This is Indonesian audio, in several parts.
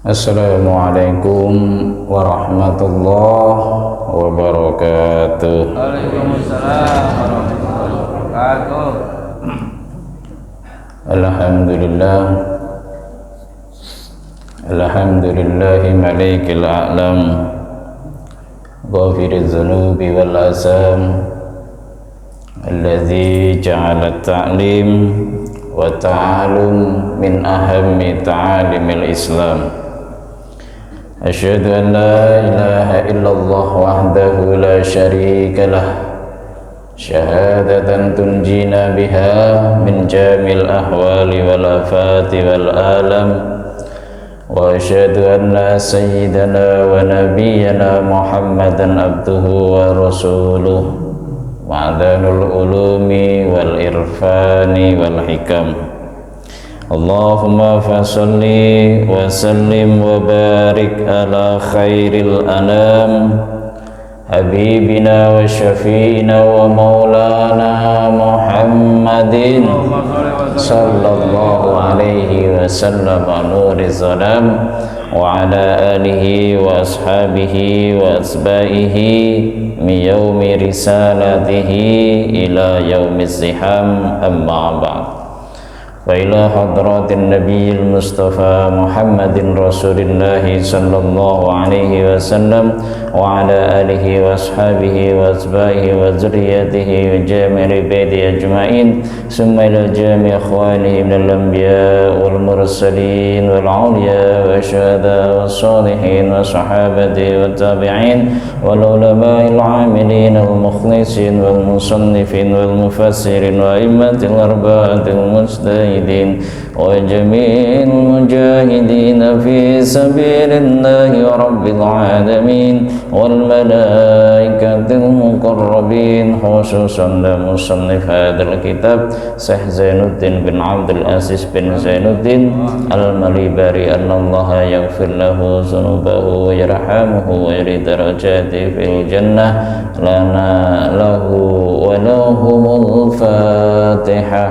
Assalamualaikum warahmatullahi wabarakatuh. Waalaikumsalam warahmatullahi wabarakatuh. Alhamdulillahi malikil a'lam, ghafiriz dzunubi wal asam, alladzi ja'ala at-ta'lim wa ta'alum min ahammi ta'alimil Islam. Asyhadu an la ilaha illallah wahdahu la syarika lah, syahadatan tunjina biha min jamil ahwali wal afati wal alam. Wa asyhadu anna sayyidana wa nabiyyana Muhammadan abduhu wa rasuluh, ma'danul ulumi wal irfani wal hikam. Allahumma fasalli wa sallim wa barik ala khairil anam, habibina wa syafi'ina wa maulana Muhammadin sallallahu alaihi wasallam nuriz zalam, wa ala alihi wa ashabihi wa asba'ihi min yaumi risalatihi ila yaumiz ziham, amma ba'd. وإلى حضرات النبي المصطفى محمد رسول الله صلى الله عليه وسلم وعلى آله وأصحابه وأتباعه وذريته وجميع بيته أجمعين، ثم إلى جميع إخوانه من الأنبياء والمرسلين والأولياء والشهداء والصالحين والصحابة والتابعين والعلماء العاملين والمخلصين والمصنفين والمفسرين وأئمة الأربعة المجتهدين وجميع المجاهدين في سبيل الله رب العالمين والملائكة المقربين، خصوصا لمصنف هذا الكتاب شيخ زين الدين بن عبد العزيز بن زين الدين المليباري، أن الله يغفر له ذنوبه ويرحمه ويري درجاته في الجنة لنا له ولهم الفاتحة.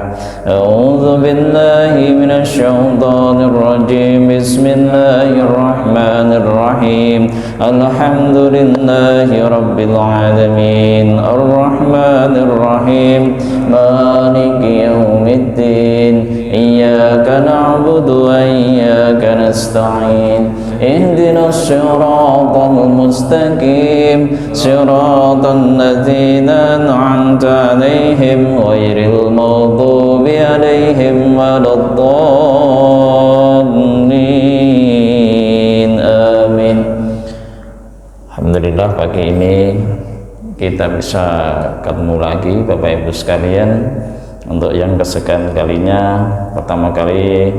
أعوذ بالله من الشيطان الرجيم. بسم الله الرحمن الرحيم. الحمد لله رب العالمين الرحمن الرحيم مالك يوم الدين إياك نعبد وإياك نستعين اهدنا الصراط المستقيم صراط الذين أنعمت عليهم غير المغضوب عليهم ولا الضالين آمين. Alhamdulillah, pagi ini kita bisa ketemu lagi Bapak Ibu sekalian untuk yang kesekian kalinya. Pertama kali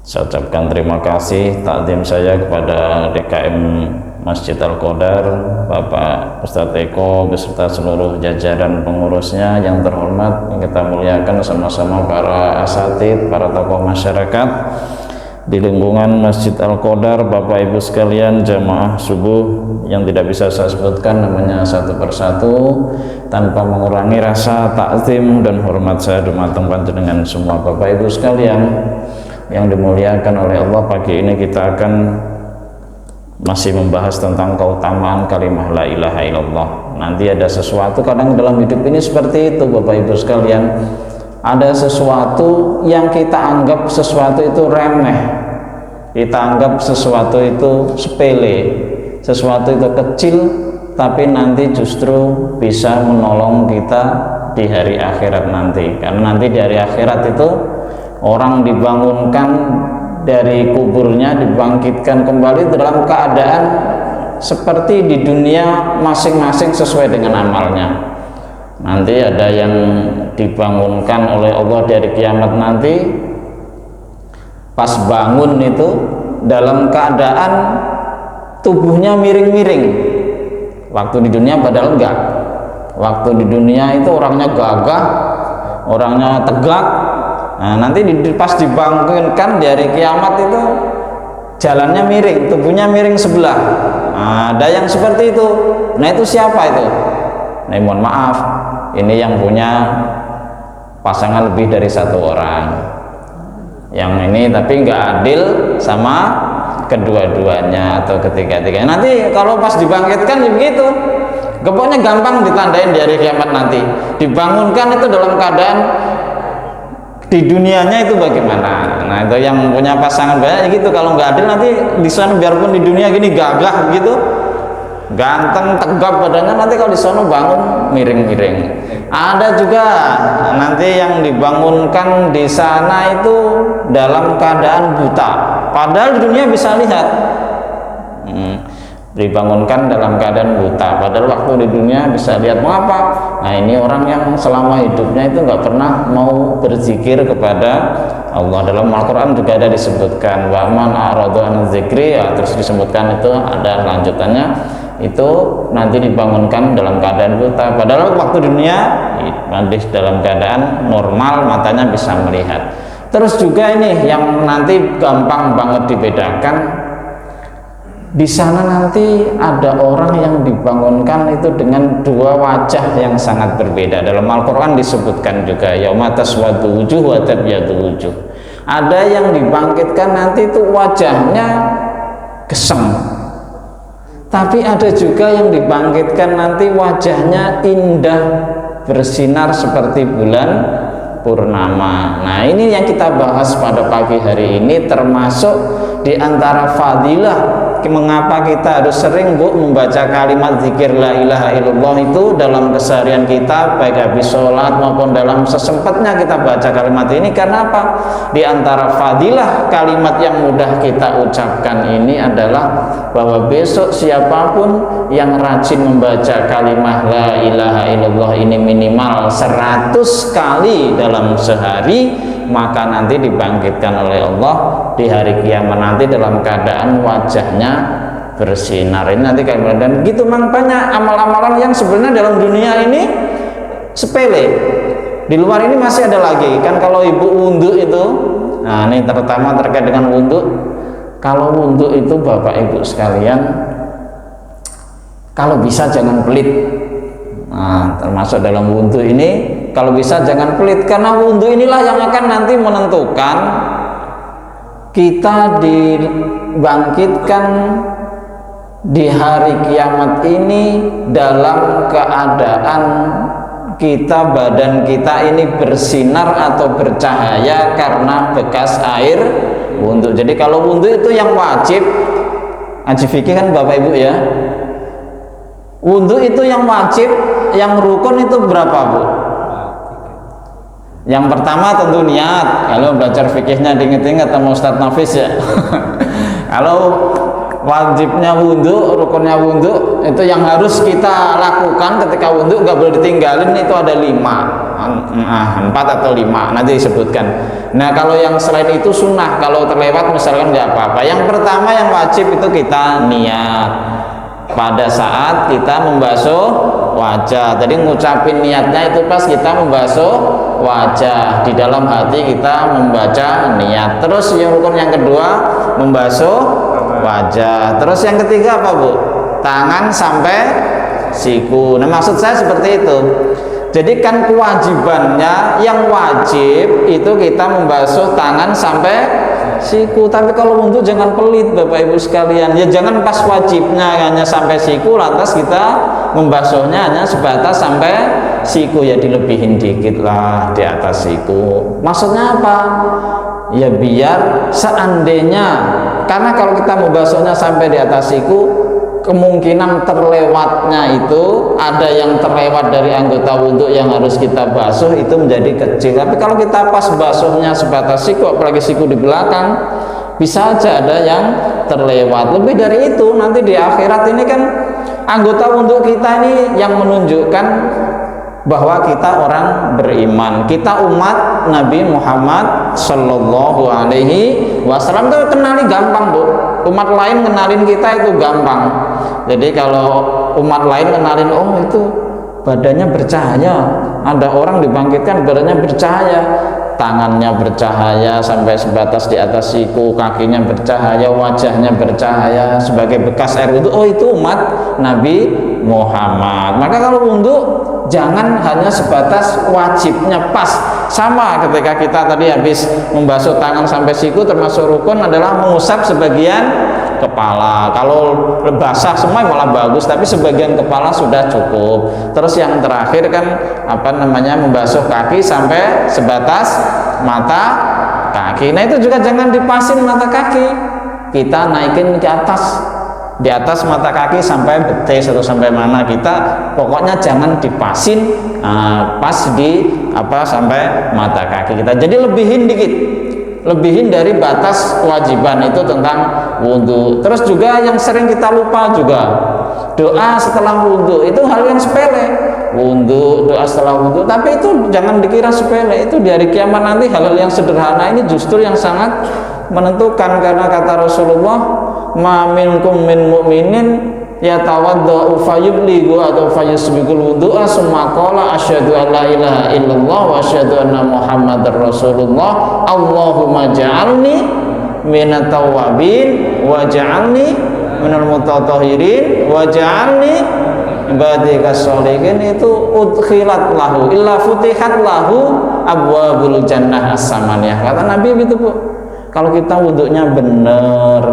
saya ucapkan terima kasih takdim saya kepada DKM Masjid Al-Qadar, Bapak Ustadz Eko beserta seluruh jajaran pengurusnya yang terhormat, yang kita muliakan sama-sama para asatid, para tokoh masyarakat di lingkungan Masjid Al-Qadar, Bapak Ibu sekalian, jamaah subuh yang tidak bisa saya sebutkan namanya satu persatu tanpa mengurangi rasa takzim dan hormat saya dumateng panjenengan semua Bapak Ibu sekalian yang dimuliakan oleh Allah. Pagi ini kita akan masih membahas tentang keutamaan kalimat la ilaha illallah. Nanti ada sesuatu, kadang dalam hidup ini seperti itu Bapak Ibu sekalian, ada sesuatu yang kita anggap sesuatu itu remeh, kita anggap sesuatu itu sepele, sesuatu itu kecil, tapi nanti justru bisa menolong kita di hari akhirat nanti. Karena nanti di hari akhirat itu orang dibangunkan dari kuburnya, dibangkitkan kembali dalam keadaan seperti di dunia masing-masing sesuai dengan amalnya. Nanti ada yang dibangunkan oleh Allah dari kiamat nanti, pas bangun itu dalam keadaan tubuhnya miring-miring. Waktu di dunia padahal enggak. Waktu di dunia itu orangnya gagah, orangnya tegak. Nah, nanti pas dibangunkan dari kiamat itu jalannya miring, tubuhnya miring sebelah. Nah, ada yang seperti itu. Nah, itu siapa itu? Nah, mohon maaf, ini yang punya pasangan lebih dari satu orang. Yang ini tapi nggak adil sama kedua-duanya atau ketiga-tiganya. Nanti kalau pas dibangkitkan ya begitu, pokoknya gampang ditandain di hari kiamat nanti. Dibangunkan itu dalam keadaan di dunianya itu bagaimana. Nah itu yang punya pasangan banyak gitu, kalau nggak adil nanti di sana biarpun di dunia gini gagah gitu, ganteng tegap badannya, nanti kalau di sana bangun miring-miring. Ada juga nanti yang dibangunkan di sana itu dalam keadaan buta, padahal di dunia bisa lihat. Dibangunkan dalam keadaan buta, padahal waktu di dunia bisa lihat. Mengapa? Nah ini orang yang selama hidupnya itu nggak pernah mau berzikir kepada Allah. Dalam Al-Quran juga ada disebutkan wa man a'radu an dzikri, ya, terus disebutkan itu ada lanjutannya, itu nanti dibangunkan dalam keadaan buta, padahal waktu dunia nanti dalam keadaan normal, matanya bisa melihat. Terus juga ini yang nanti gampang banget dibedakan, di sana nanti ada orang yang dibangunkan itu dengan dua wajah yang sangat berbeda. Dalam Al-Quran disebutkan juga yauma taswaddu wujuh wa tabyaddu wujuh. Ada yang dibangkitkan nanti itu wajahnya gesem, tapi ada juga yang dibangkitkan nanti wajahnya indah, bersinar seperti bulan purnama. Nah ini yang kita bahas pada pagi hari ini, termasuk di antara fadilah mengapa kita harus sering membaca kalimat zikir la ilaha illallah itu dalam keseharian kita, baik habis sholat maupun dalam sesempatnya kita baca kalimat ini. Karena apa? Di antara fadilah kalimat yang mudah kita ucapkan ini adalah bahwa besok siapapun yang rajin membaca kalimat la ilaha illallah ini minimal 100 kali dalam sehari, maka nanti dibangkitkan oleh Allah di hari kiamat nanti dalam keadaan wajahnya bersinar. Ini nanti kayak dan gitu. Banyak amal-amalan yang sebenarnya dalam dunia ini sepele, di luar ini masih ada lagi kan. Kalau ibu wudhu itu, nah ini terutama terkait dengan wudhu. Kalau wudhu itu Bapak Ibu sekalian, kalau bisa jangan pelit. Nah, termasuk dalam wudhu ini, kalau bisa jangan pelit, karena wudhu inilah yang akan nanti menentukan kita dibangkitkan di hari kiamat ini dalam keadaan kita, badan kita ini bersinar atau bercahaya karena bekas air wudhu. Jadi kalau wudhu itu yang wajib, ngaji fikih kan Bapak Ibu ya, wudhu itu yang wajib, yang rukun itu berapa Bu? Yang pertama tentu niat. Kalau belajar fikihnya diinget-inget sama Ustadz Nafis ya. Kalau wajibnya wudhu, rukunnya wudhu itu yang harus kita lakukan ketika wudhu, nggak boleh ditinggalin, itu ada 4 atau 5 nanti disebutkan. Nah kalau yang selain itu sunnah, kalau terlewat misalkan nggak apa-apa. Yang pertama yang wajib itu kita niat pada saat kita membasuh wajah. Jadi ngucapin niatnya itu pas kita membasuh wajah, di dalam hati kita membaca niat. Terus yang rukun yang kedua membasuh wajah. Terus yang ketiga apa Bu? Tangan sampai siku. Nah maksud saya seperti itu. Jadi kan kewajibannya yang wajib itu kita membasuh tangan sampai siku. Tapi kalau wudhu jangan pelit Bapak Ibu sekalian, ya jangan pas wajibnya hanya sampai siku lantas kita membasuhnya hanya sebatas sampai siku, ya dilebihin dikit lah di atas siku. Maksudnya apa? Ya biar seandainya, karena kalau kita membasuhnya sampai di atas siku, kemungkinan terlewatnya itu ada yang terlewat dari anggota wudhu yang harus kita basuh itu menjadi kecil. Tapi kalau kita pas basuhnya sebatas siku, apalagi siku di belakang, bisa aja ada yang terlewat. Lebih dari itu nanti di akhirat ini kan anggota wudhu kita ini yang menunjukkan bahwa kita orang beriman, kita umat Nabi Muhammad Sallallahu Alaihi Wasallam. Itu kenali gampang Bu, umat lain kenalin kita itu gampang. Jadi kalau umat lain kenalin, oh itu badannya bercahaya, ada orang dibangkitkan badannya bercahaya, tangannya bercahaya sampai sebatas di atas siku, kakinya bercahaya, wajahnya bercahaya sebagai bekas air wudhu, oh itu umat Nabi Muhammad. Maka kalau wudhu jangan hanya sebatas wajibnya pas Sama ketika kita tadi habis membasuh tangan sampai siku, termasuk rukun adalah mengusap sebagian kepala. Kalau basah semua malah bagus, tapi sebagian kepala sudah cukup. Terus yang terakhir kan membasuh kaki sampai sebatas mata kaki. Nah itu juga jangan dipasin mata kaki, kita naikin ke atas, di atas mata kaki sampai betis atau sampai mana, kita pokoknya jangan dipasin pas di sampai mata kaki kita. Jadi lebihin dikit, lebihin dari batas kewajiban itu tentang wudhu. Terus juga yang sering kita lupa juga, doa setelah wudhu itu hal yang sepele. Wudhu, doa setelah wudhu, tapi itu jangan dikira sepele. Itu di hari kiamat nanti hal-hal yang sederhana ini justru yang sangat menentukan, karena kata Rasulullah, ma minkum min mu'minin yatawaddau fayubligu atau fayusbikul wudu'a summa qala asyhadu an la ilaha illallah wa asyhadu anna muhammadar rasulullah Allahumma ja'alni minat tawwabin wa ja'alni minal mutatahhirin wa ja'alni ibadika sholihin. Itu udkhilat lahu illa futihat lahu abwabul jannah as-samaniyah. Kata Nabi begitu, Bu. Kalau kita wudhunya benar,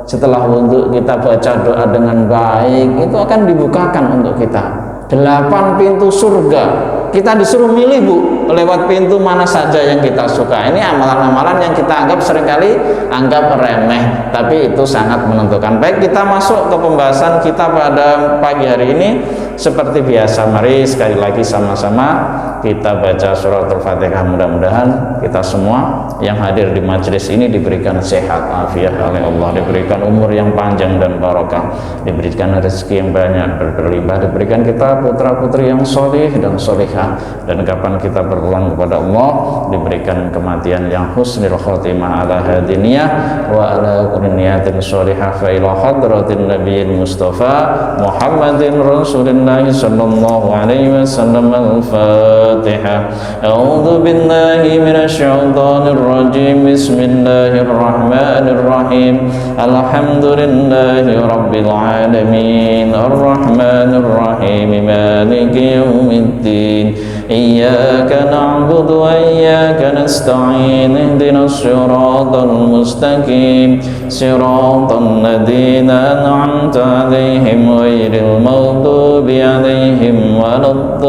setelah wudhu kita baca doa dengan baik, itu akan dibukakan untuk kita 8 pintu surga. Kita disuruh milih, Bu, lewat pintu mana saja yang kita suka. Ini amalan-amalan yang kita anggap seringkali anggap remeh, tapi itu sangat menentukan. Baik, kita masuk ke pembahasan kita pada pagi hari ini. Seperti biasa, mari sekali lagi sama-sama kita baca surat Al-Fatihah. Mudah-mudahan kita semua yang hadir di majelis ini diberikan sehat afiat oleh Allah, diberikan umur yang panjang dan barokah, diberikan rezeki yang banyak berlimpah, diberikan kita putra-putri yang soleh dan solehah, dan kapan kita berpulang kepada Allah diberikan kematian yang husnul khotimah ala hadiniyah wa ala kulli niyatin sholihah fa ila hadratin nabiyil mustafa Muhammadin Rasulillah sallallahu alaihi wasallam. Al-Fatihah. A'udzu billahi minasyaitonir rajim. Bismillahirrahmanirrahim. Alhamdulillahi rabbil alamin. Arrahmanir rahim. Maliki yaumiddin. Iyyaka na'budu wa iyyaka nasta'in. Ihdinas siratal mustaqim. Siratal ladzina an'amta 'alaihim ghairil maghdubi 'alaihim waladdallin.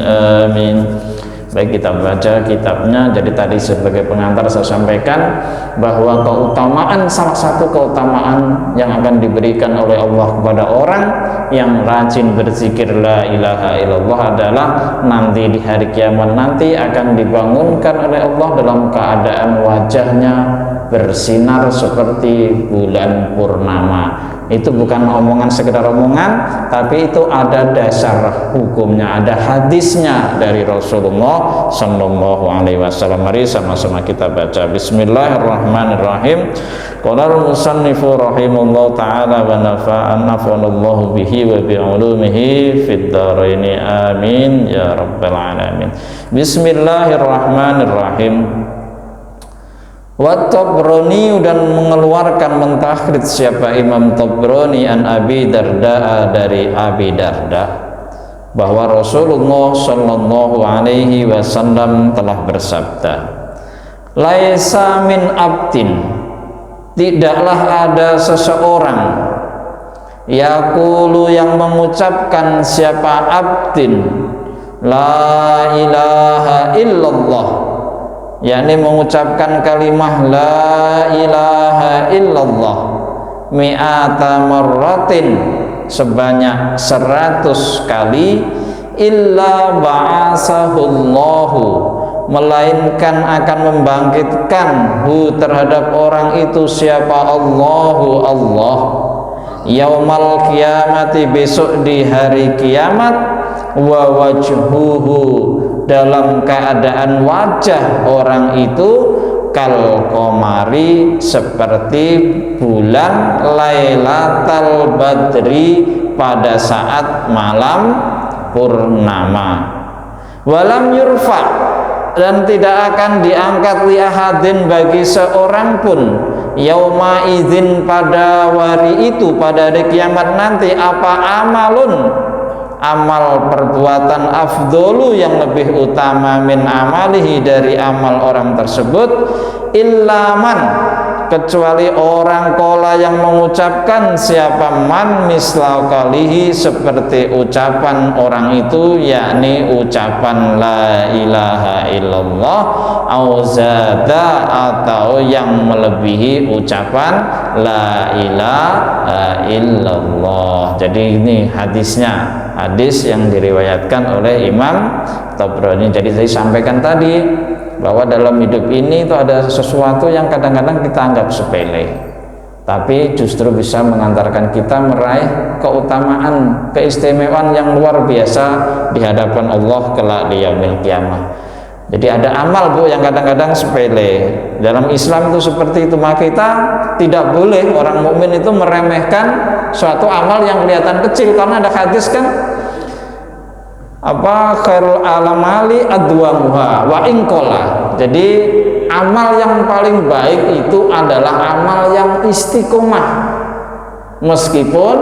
Amin. Baik, kita baca kitabnya. Jadi tadi sebagai pengantar saya sampaikan bahwa keutamaan, salah satu keutamaan yang akan diberikan oleh Allah kepada orang yang rajin berzikir la ilaha illallah adalah nanti di hari kiamat nanti akan dibangunkan oleh Allah dalam keadaan wajahnya bersinar seperti bulan purnama. Itu bukan omongan, sekedar omongan, tapi itu ada dasar hukumnya, ada hadisnya dari Rasulullah sallallahu alaihi wasallam. Mari sama-sama kita baca. Bismillahirrahmanirrahim. Qala al-musannifu rahimahullah ta'ala wa nafa'anallahu bihi wa bi ulumihi fid dharain. Amin ya rabbal alamin. Bismillahirrahmanirrahim. Wa Tabrani, dan mengeluarkan mentahrid siapa Imam Tabrani an Abi Darda, dari Abi Darda, bahwa Rasulullah sallallahu alaihi wasallam telah bersabda, laisa min abdin, tidaklah ada seseorang, yaqulu, yang mengucapkan siapa abdin, la ilaha illallah, yakni mengucapkan kalimah la ilaha illallah mi'ata marratin, sebanyak 100 kali, illa ba'asahullahu, melainkan akan membangkitkan hu terhadap orang itu siapa Allahu Allah, yaumal kiamati, besok di hari kiamat, wa wajhuhu, dalam keadaan wajah orang itu kal qamari, seperti bulan Lailatul Badri, pada saat malam purnama. Walam yurfa, dan tidak akan diangkat li ahadin, bagi seorang pun, yauma idzin, pada hari itu, pada hari kiamat nanti, apa amalun, amal perbuatan afdolu yang lebih utama min amalihi dari amal orang tersebut, illaman kecuali orang kola yang mengucapkan siapa man mislau kalihi seperti ucapan orang itu, yakni ucapan la ilaha illallah au zada atau yang melebihi ucapan la ilaha illallah. Jadi ini hadisnya, hadis yang diriwayatkan oleh Imam Tabrani. Jadi saya sampaikan tadi bahwa dalam hidup ini itu ada sesuatu yang kadang-kadang kita anggap sepele, tapi justru bisa mengantarkan kita meraih keutamaan, keistimewaan yang luar biasa di hadapan Allah kelak di yaumil qiyamah. Jadi ada amal Bu yang kadang-kadang sepele. Dalam Islam itu seperti itu, maka kita tidak boleh, orang mukmin itu meremehkan suatu amal yang kelihatan kecil, karena ada hadis kan, apa khairul alamali adwamuha wa inqala. Jadi amal yang paling baik itu adalah amal yang istiqomah meskipun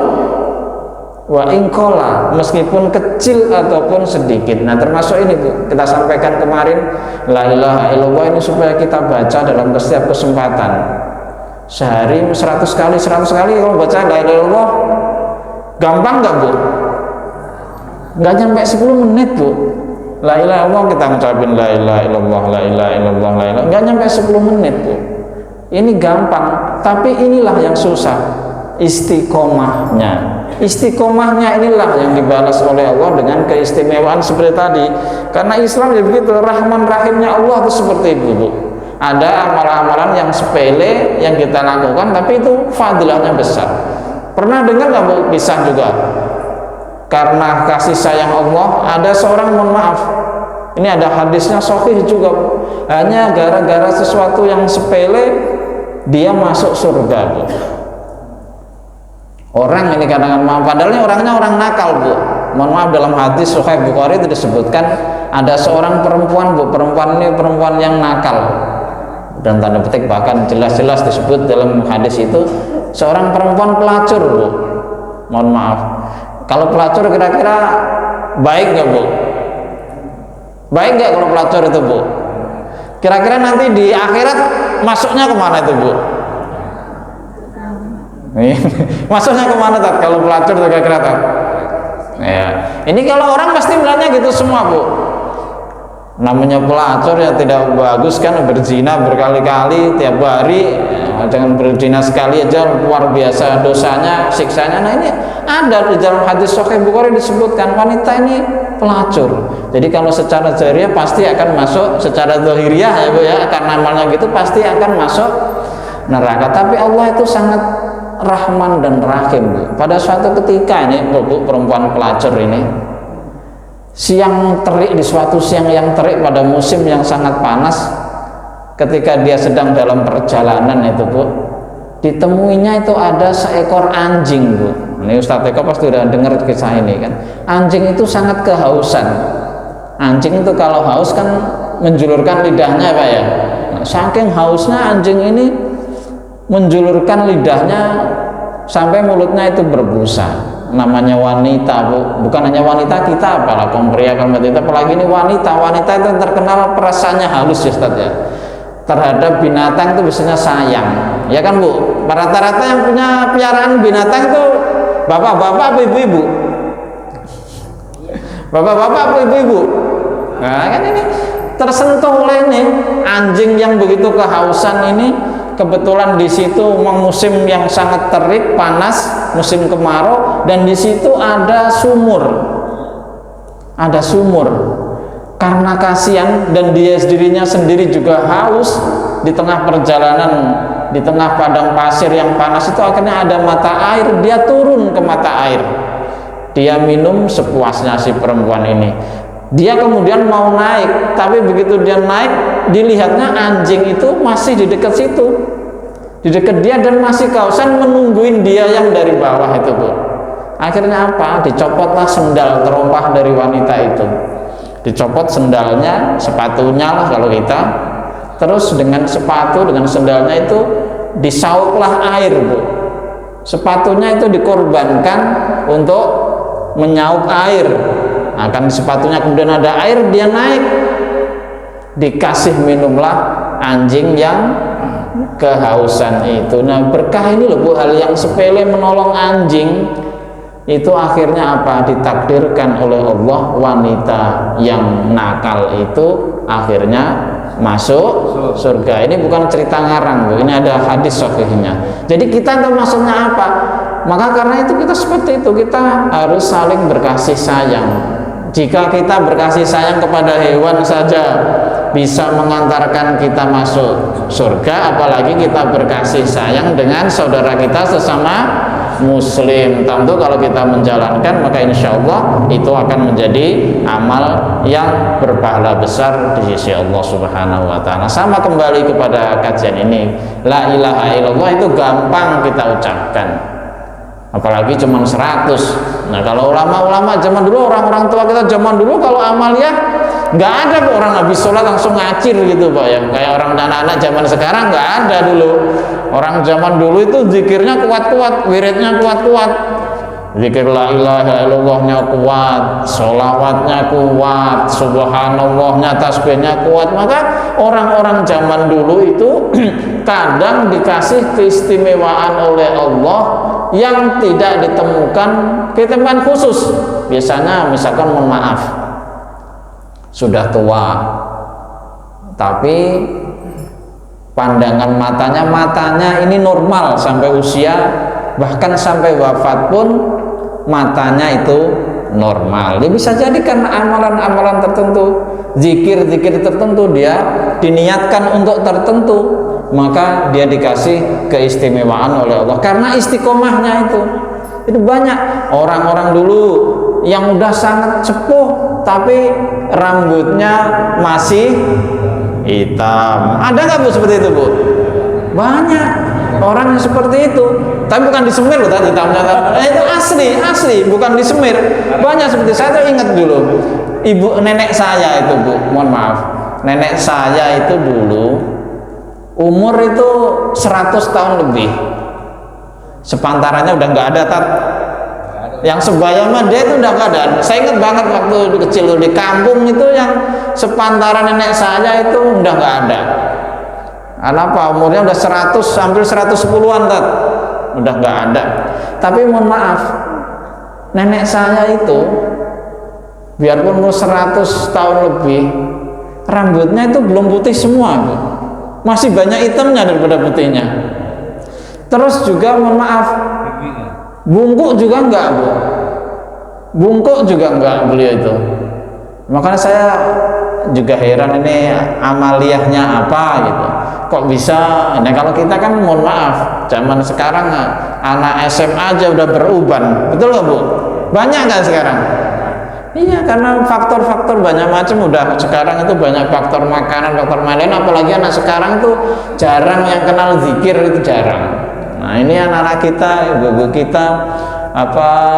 wa inqala, meskipun kecil ataupun sedikit. Nah, termasuk ini Bu, kita sampaikan kemarin la ilaha illallah ini supaya kita baca dalam setiap kesempatan. Sehari 100 kali kalau baca la ilaha illallah. Gampang nggak Bu? Nggak nyampe 10 menit Bu. La ilaha illallah kita ngucapin la ilaha illallah, la ilaha illallah, la ilaha, nggak nyampe 10 menit Bu. Ini gampang, tapi inilah yang susah, istiqomahnya. Istiqomahnya inilah yang dibalas oleh Allah dengan keistimewaan seperti tadi. Karena Islam ya begitu, rahman rahimnya Allah itu seperti itu Bu. Ada amalan-amalan yang sepele yang kita lakukan, tapi itu fadilahnya besar. Pernah dengar nggak Bu kisah juga? Karena kasih sayang Allah, ada seorang, mohon maaf, ini ada hadisnya sahih juga, hanya gara-gara sesuatu yang sepele dia masuk surga Bu. Orang ini kadang-kadang, padahal ini orangnya orang nakal Bu. Mohon maaf, dalam hadis Sahih Bukhari itu disebutkan ada seorang perempuan Bu, perempuan ini perempuan yang nakal, dan tanda petik bahkan jelas-jelas disebut dalam hadis itu seorang perempuan pelacur Bu. Mohon maaf, kalau pelacur kira-kira baik nggak Bu? Baik nggak kalau pelacur itu Bu? Kira-kira nanti di akhirat masuknya kemana itu Bu? Masuknya kemana Tat? Kalau pelacur itu kira-kira Tat? Ya. Ini kalau orang pasti bilangnya gitu semua Bu. Namanya pelacur ya tidak bagus kan, berzina berkali-kali tiap hari, ya, jangan berzina sekali aja luar biasa dosanya, siksanya. Nah ini ada di dalam hadis Sahih Bukhari disebutkan wanita ini pelacur. Jadi kalau secara zahiriyah pasti akan masuk, secara zahiriyah ya Bu ya, karena amalnya gitu pasti akan masuk neraka. Tapi Allah itu sangat Rahman dan Rahim Bu. Pada suatu ketika ini Bu, perempuan pelacur ini siang terik, di suatu siang yang terik pada musim yang sangat panas, ketika dia sedang dalam perjalanan itu Bu, ditemuinya itu ada seekor anjing Bu. Ini Ustadz Eko pasti udah dengar kisah ini kan. Anjing itu sangat kehausan. Anjing itu kalau haus kan menjulurkan lidahnya Pak ya. Nah, saking hausnya anjing ini menjulurkan lidahnya sampai mulutnya itu berbusa. Namanya wanita Bu, bukan hanya wanita kita, apalagi kaum pria, kaum wanita, apalagi ini wanita itu terkenal perasaannya halus ya Ustaz ya, terhadap binatang itu biasanya sayang ya kan Bu. Rata-rata yang punya piaraan binatang itu bapak-bapak apa ibu-ibu? Bapak-bapak apa ibu-ibu? Nah kan ini tersentuh oleh ini anjing yang begitu kehausan ini. Kebetulan di situ musim yang sangat terik, panas, musim kemarau, dan di situ ada sumur. Ada sumur. Karena kasihan dan dia dirinya sendiri juga haus, di tengah perjalanan, di tengah padang pasir yang panas itu akhirnya ada mata air, dia turun ke mata air. Dia minum sepuasnya si perempuan ini. Dia kemudian mau naik, tapi begitu dia naik, dilihatnya anjing itu masih di dekat situ, di dekat dia, dan masih kehausan menungguin dia yang dari bawah itu Bu. Akhirnya apa? Dicopotlah sendal terompah dari wanita itu. Dicopot sendalnya, sepatunya lah kalau kita. Terus dengan sepatu, dengan sendalnya itu disauplah air Bu. Sepatunya itu dikorbankan untuk menyaup air, akan sepatunya kemudian ada air, dia naik, dikasih minumlah anjing yang kehausan itu. Nah, berkah ini loh Bu, hal yang sepele menolong anjing itu akhirnya apa? Ditakdirkan oleh Allah, wanita yang nakal itu akhirnya masuk surga. Ini bukan cerita ngarang Bu, ini ada hadis sahihnya. Jadi kita tahu maksudnya apa? Maka karena itu kita seperti itu, kita harus saling berkasih sayang. Jika kita berkasih sayang kepada hewan saja bisa mengantarkan kita masuk surga, apalagi kita berkasih sayang dengan saudara kita sesama muslim. Tentu kalau kita menjalankan, maka insya Allah itu akan menjadi amal yang berpahala besar di sisi Allah Subhanahu wa Ta'ala. Sama kembali kepada kajian ini, la ilaha illallah itu gampang kita ucapkan, apalagi cuma 100. Nah, kalau ulama-ulama zaman dulu, orang-orang tua kita zaman dulu, kalau amaliyah nggak ada kok, orang habis sholat langsung ngacir gitu Pak, yang kayak orang anak-anak zaman sekarang nggak ada dulu. Orang zaman dulu itu zikirnya kuat-kuat, wiridnya kuat-kuat, zikir la ilaha illallahnya kuat, sholawatnya kuat, subhanallahnya, tasbihnya kuat. Maka orang-orang zaman dulu itu kadang dikasih keistimewaan oleh Allah yang tidak ditemukan, ketemuan khusus. Biasanya misalkan mohon maaf, sudah tua tapi pandangan matanya ini normal sampai usia, bahkan sampai wafat pun matanya itu normal. Dia bisa jadi karena amalan-amalan tertentu, zikir-zikir tertentu, dia diniatkan untuk tertentu, maka dia dikasih keistimewaan oleh Allah karena istiqomahnya itu. Itu banyak orang-orang dulu yang udah sangat sepuh tapi rambutnya masih hitam. Ada nggak Bu seperti itu Bu? Banyak orang yang seperti itu, tapi bukan disemir loh tadi hitamnya. Itu asli, bukan disemir. Banyak seperti saya tuh ingat dulu, nenek saya itu Bu, mohon maaf, nenek saya itu dulu umur itu 100 tahun lebih, sepantarannya udah nggak ada yang sebaya mah dia itu udah nggak ada. Saya ingat banget waktu kecil di kampung itu yang sepantaran nenek saya itu udah nggak ada. Kenapa? Umurnya udah 100, hampir 110-an udah nggak ada. Tapi mohon maaf, nenek saya itu biarpun umur 100 tahun lebih, rambutnya itu belum putih semua Bu. Masih banyak hitamnya daripada putihnya. Terus juga mohon maaf, bungkuk juga enggak Bu, bungkuk juga enggak beliau itu. Makanya saya juga heran, ini amaliyahnya apa gitu, kok bisa. Nah kalau kita kan mohon maaf, zaman sekarang anak SMA aja udah beruban, betul nggak Bu? Banyak nggak sekarang? Iya, karena faktor-faktor banyak macam udah sekarang itu, banyak faktor makanan, faktor lain. Apalagi anak sekarang tuh jarang yang kenal zikir, itu jarang. Nah ini anak-anak kita, ibu-ibu kita,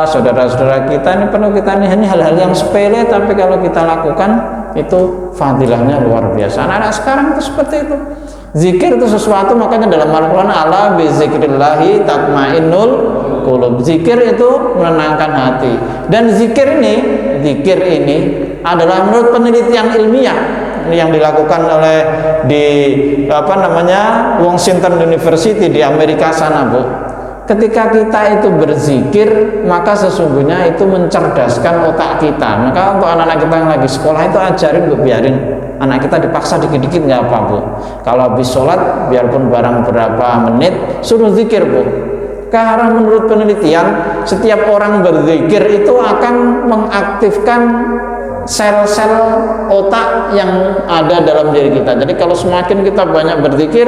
saudara-saudara kita, ini perlu kita, ini hal-hal yang sepele tapi kalau kita lakukan itu fadilahnya luar biasa. Anak-anak sekarang itu seperti itu. Zikir itu sesuatu, makanya dalam Al-Quran, ala bizikrillahi tatmainnul qulub. Zikir itu menenangkan hati. Dan zikir ini adalah menurut penelitian ilmiah yang dilakukan oleh di Washington University di Amerika sana Bu. Ketika kita itu berzikir, maka sesungguhnya itu mencerdaskan otak kita. Maka untuk anak-anak kita yang lagi sekolah itu ajarin Bu, biarin anak kita dipaksa dikit-dikit nggak apa Bu. Kalau habis sholat, biarpun barang berapa menit, suruh zikir Bu. Karena menurut penelitian, setiap orang berzikir itu akan mengaktifkan sel-sel otak yang ada dalam diri kita. Jadi kalau semakin kita banyak berzikir,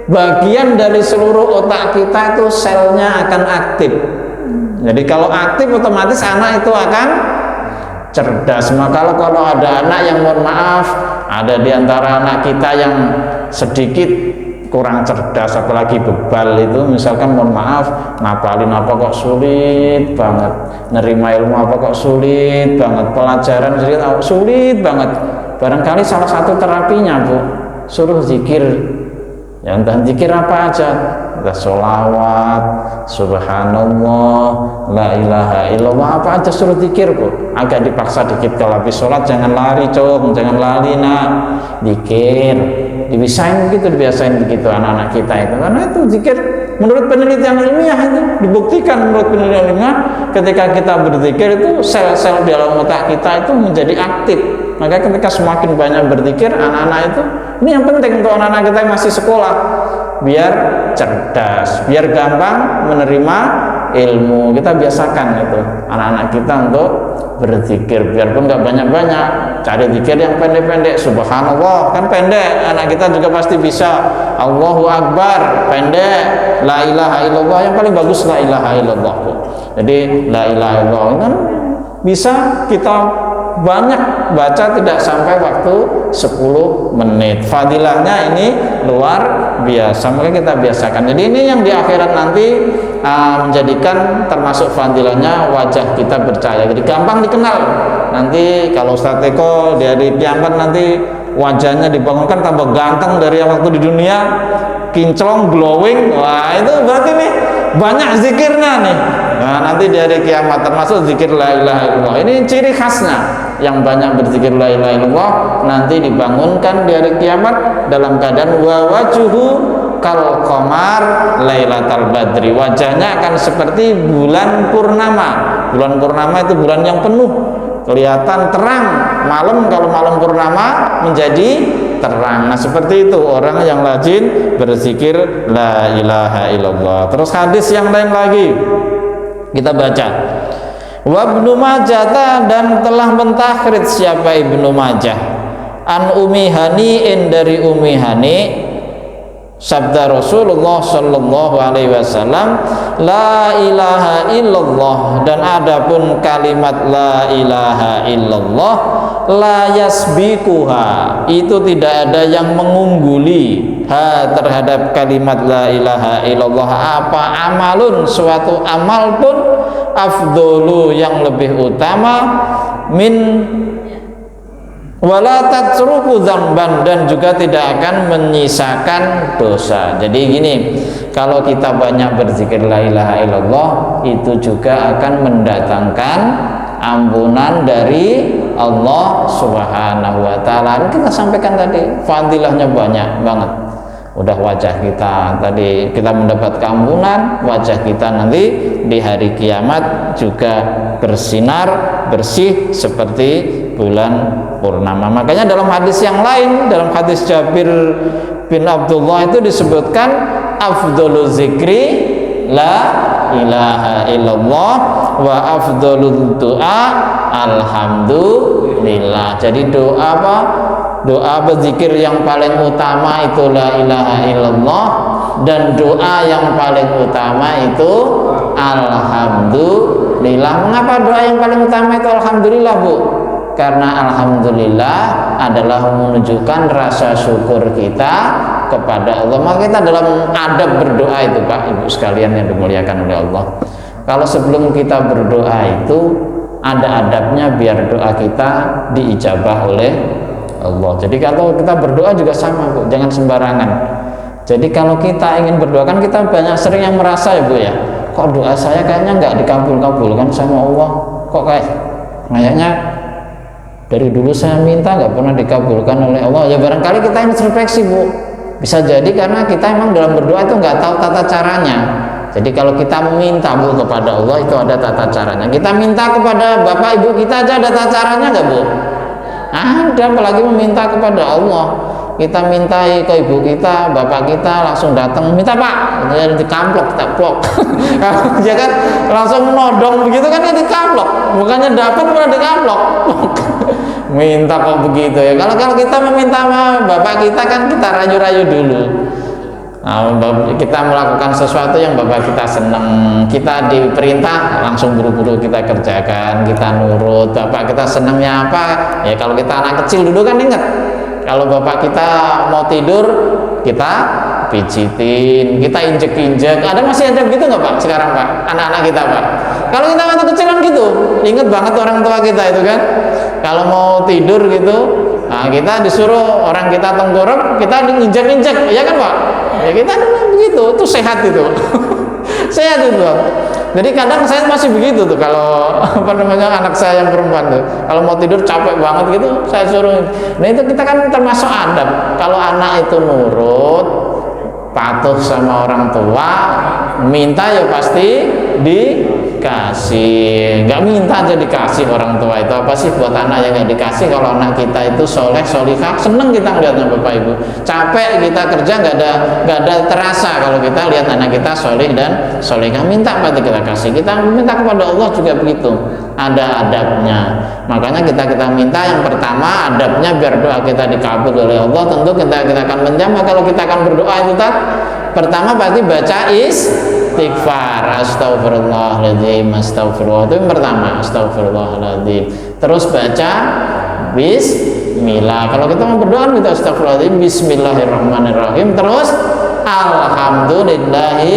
bagian dari seluruh otak kita itu selnya akan aktif. Jadi kalau aktif, otomatis anak itu akan cerdas. Maka kalau ada anak yang mohon maaf, ada di antara anak kita yang sedikit kurang cerdas, apalagi bebal itu, misalkan mohon maaf, ngapalin apa kok sulit banget, nerima ilmu apa kok sulit banget, pelajaran sulit banget. Barangkali salah satu terapinya Bu, suruh zikir. Ya entah zikir apa aja, entah sholawat, subhanallah, la ilaha illallah, apa aja suruh zikir Bu. Agak dipaksa dikit kalau habis sholat, jangan lari Cung, jangan lari nak, zikir dibiasain begitu anak-anak kita itu, karena itu zikir menurut penelitian ilmiah itu dibuktikan, menurut penelitian ilmiah ketika kita berzikir itu sel-sel di dalam otak kita itu menjadi aktif. Maka ketika semakin banyak berzikir anak-anak itu, ini yang penting untuk anak-anak kita yang masih sekolah, biar cerdas, biar gampang menerima ilmu. Kita biasakan itu anak-anak kita untuk berzikir, biarpun nggak banyak-banyak, cari zikir yang pendek-pendek. Subhanallah kan pendek, anak kita juga pasti bisa. Allahu Akbar pendek, la ilaha illallah yang paling bagus la ilaha illallah. Jadi la ilaha illallah kan bisa kita banyak baca, tidak sampai waktu 10 menit. Fadilahnya ini luar biasa, maka kita biasakan. Jadi ini yang di akhirat nanti menjadikan termasuk fadilahnya wajah kita bercahaya, jadi gampang dikenal. Nanti kalau Ustaz Eko di hari kiamat nanti wajahnya dibangunkan tambah ganteng dari yang waktu di dunia, kinclong, glowing. Wah itu berarti nih banyak zikirnya nih. Nah nanti di hari kiamat termasuk zikir la ilaha illallah. Ini ciri khasnya, yang banyak berzikir la ilaha illallah nanti dibangunkan di hari kiamat dalam keadaan wa wajuhu kal qamar lailatal badri. Wajahnya akan seperti bulan purnama. Bulan purnama itu bulan yang penuh, kelihatan terang. Malam kalau malam purnama menjadi terang. Nah seperti itu orang yang rajin berzikir la ilaha illallah. Terus hadis yang lain lagi kita baca, wa Ibnu Majah, dan telah mentakhrid siapa Ibnu Majah, an Ummi Hani'in dari Ummi Hani, sabda Rasulullah sallallahu alaihi wasallam, la ilaha illallah, dan adapun kalimat la ilaha illallah, la yasbikuha, itu tidak ada yang mengungguli ha terhadap kalimat la ilaha illallah apa amalun, suatu amal pun, afdolu yang lebih utama, min wala tatruku dzamban, dan juga tidak akan menyisakan dosa. Jadi gini, kalau kita banyak berzikir la ilaha illallah itu juga akan mendatangkan ampunan dari Allah Subhanahu wa taala. Kita sampaikan tadi fadilahnya banyak banget. Udah wajah kita tadi kita mendapat ampunan, wajah kita nanti di hari kiamat juga bersinar bersih seperti bulan purnama. Makanya dalam hadis yang lain, dalam hadis Jabir bin Abdullah itu disebutkan afdhalu zikri la ilaha illallah wa afdhalud doa alhamdulillah. Jadi doa apa? Doa berzikir yang paling utama itu la ilaha illallah, dan doa yang paling utama itu alhamdulillah. Mengapa doa yang paling utama itu alhamdulillah, Bu? Karena alhamdulillah adalah menunjukkan rasa syukur kita kepada Allah. Maka kita dalam adab berdoa itu, Pak, Ibu sekalian yang dimuliakan oleh Allah, kalau sebelum kita berdoa itu ada adabnya biar doa kita diijabah oleh Allah. Jadi kalau kita berdoa juga sama, Bu, jangan sembarangan. Jadi kalau kita ingin berdoa, kan kita banyak sering yang merasa ya, Bu ya, kok doa saya kayaknya nggak dikabul-kabulkan sama Allah, kok kayaknya dari dulu saya minta nggak pernah dikabulkan oleh Allah. Ya barangkali kita introspeksi, Bu, bisa jadi karena kita emang dalam berdoa itu nggak tahu tata caranya. Jadi kalau kita meminta, Bu, kepada Allah itu ada tata caranya. Kita minta kepada bapak ibu kita aja ada tata caranya nggak, Bu? Ada, apalagi meminta kepada Allah. Kita mintai ke ibu kita, bapak kita langsung datang minta, Pak, jadi dikamplok, kita plok. Ya kan langsung menodong begitu kan, ya dikamplok, bukannya dapat malah dikamplok. Minta kok begitu ya. Kalau kita meminta sama bapak kita kan kita rayu-rayu dulu. Nah, kita melakukan sesuatu yang bapak kita senang, kita diperintah langsung buru-buru kita kerjakan, kita nurut. Bapak kita senangnya apa ya? Kalau kita anak kecil dulu kan ingat, kalau bapak kita mau tidur kita pijitin, kita injek-injek. Ada masih ada gitu nggak, Pak, sekarang, Pak, anak-anak kita, Pak? Kalau kita waktu kecil kan gitu, ingat banget orang tua kita itu kan, kalau mau tidur gitu, nah kita disuruh orang kita tengkurap, kita diinjek-injek, ya kan, Pak? Ya kita begitu, itu sehat itu. Sehat itu. Jadi kadang saya masih begitu tuh kalau anak saya yang perempuan tuh kalau mau tidur capek banget gitu saya suruh. Nah itu kita kan termasuk adab. Kalau anak itu nurut, patuh sama orang tua, minta ya pasti dikasih. Nggak minta aja dikasih orang tua itu apa sih buat anak yang nggak dikasih? Kalau anak kita itu soleh solihah, seneng kita ngeliatnya Bapak Ibu. Capek kita kerja nggak ada terasa kalau kita lihat anak kita soleh dan solihah. Minta pasti kita kasih. Kita minta kepada Allah juga begitu. Ada adabnya. Makanya kita minta yang pertama adabnya biar doa kita dikabul oleh Allah. Tentu kita akan menjamah kalau kita akan berdoa itu pertama pasti baca istighfar, astagfirullahaladzim, astagfirullah, itu yang pertama, astagfirullahaladzim. Terus baca bismillah. Kalau kita mau berdoa kita astagfirullahaladzim, bismillahirrahmanirrahim. Terus alhamdulillahi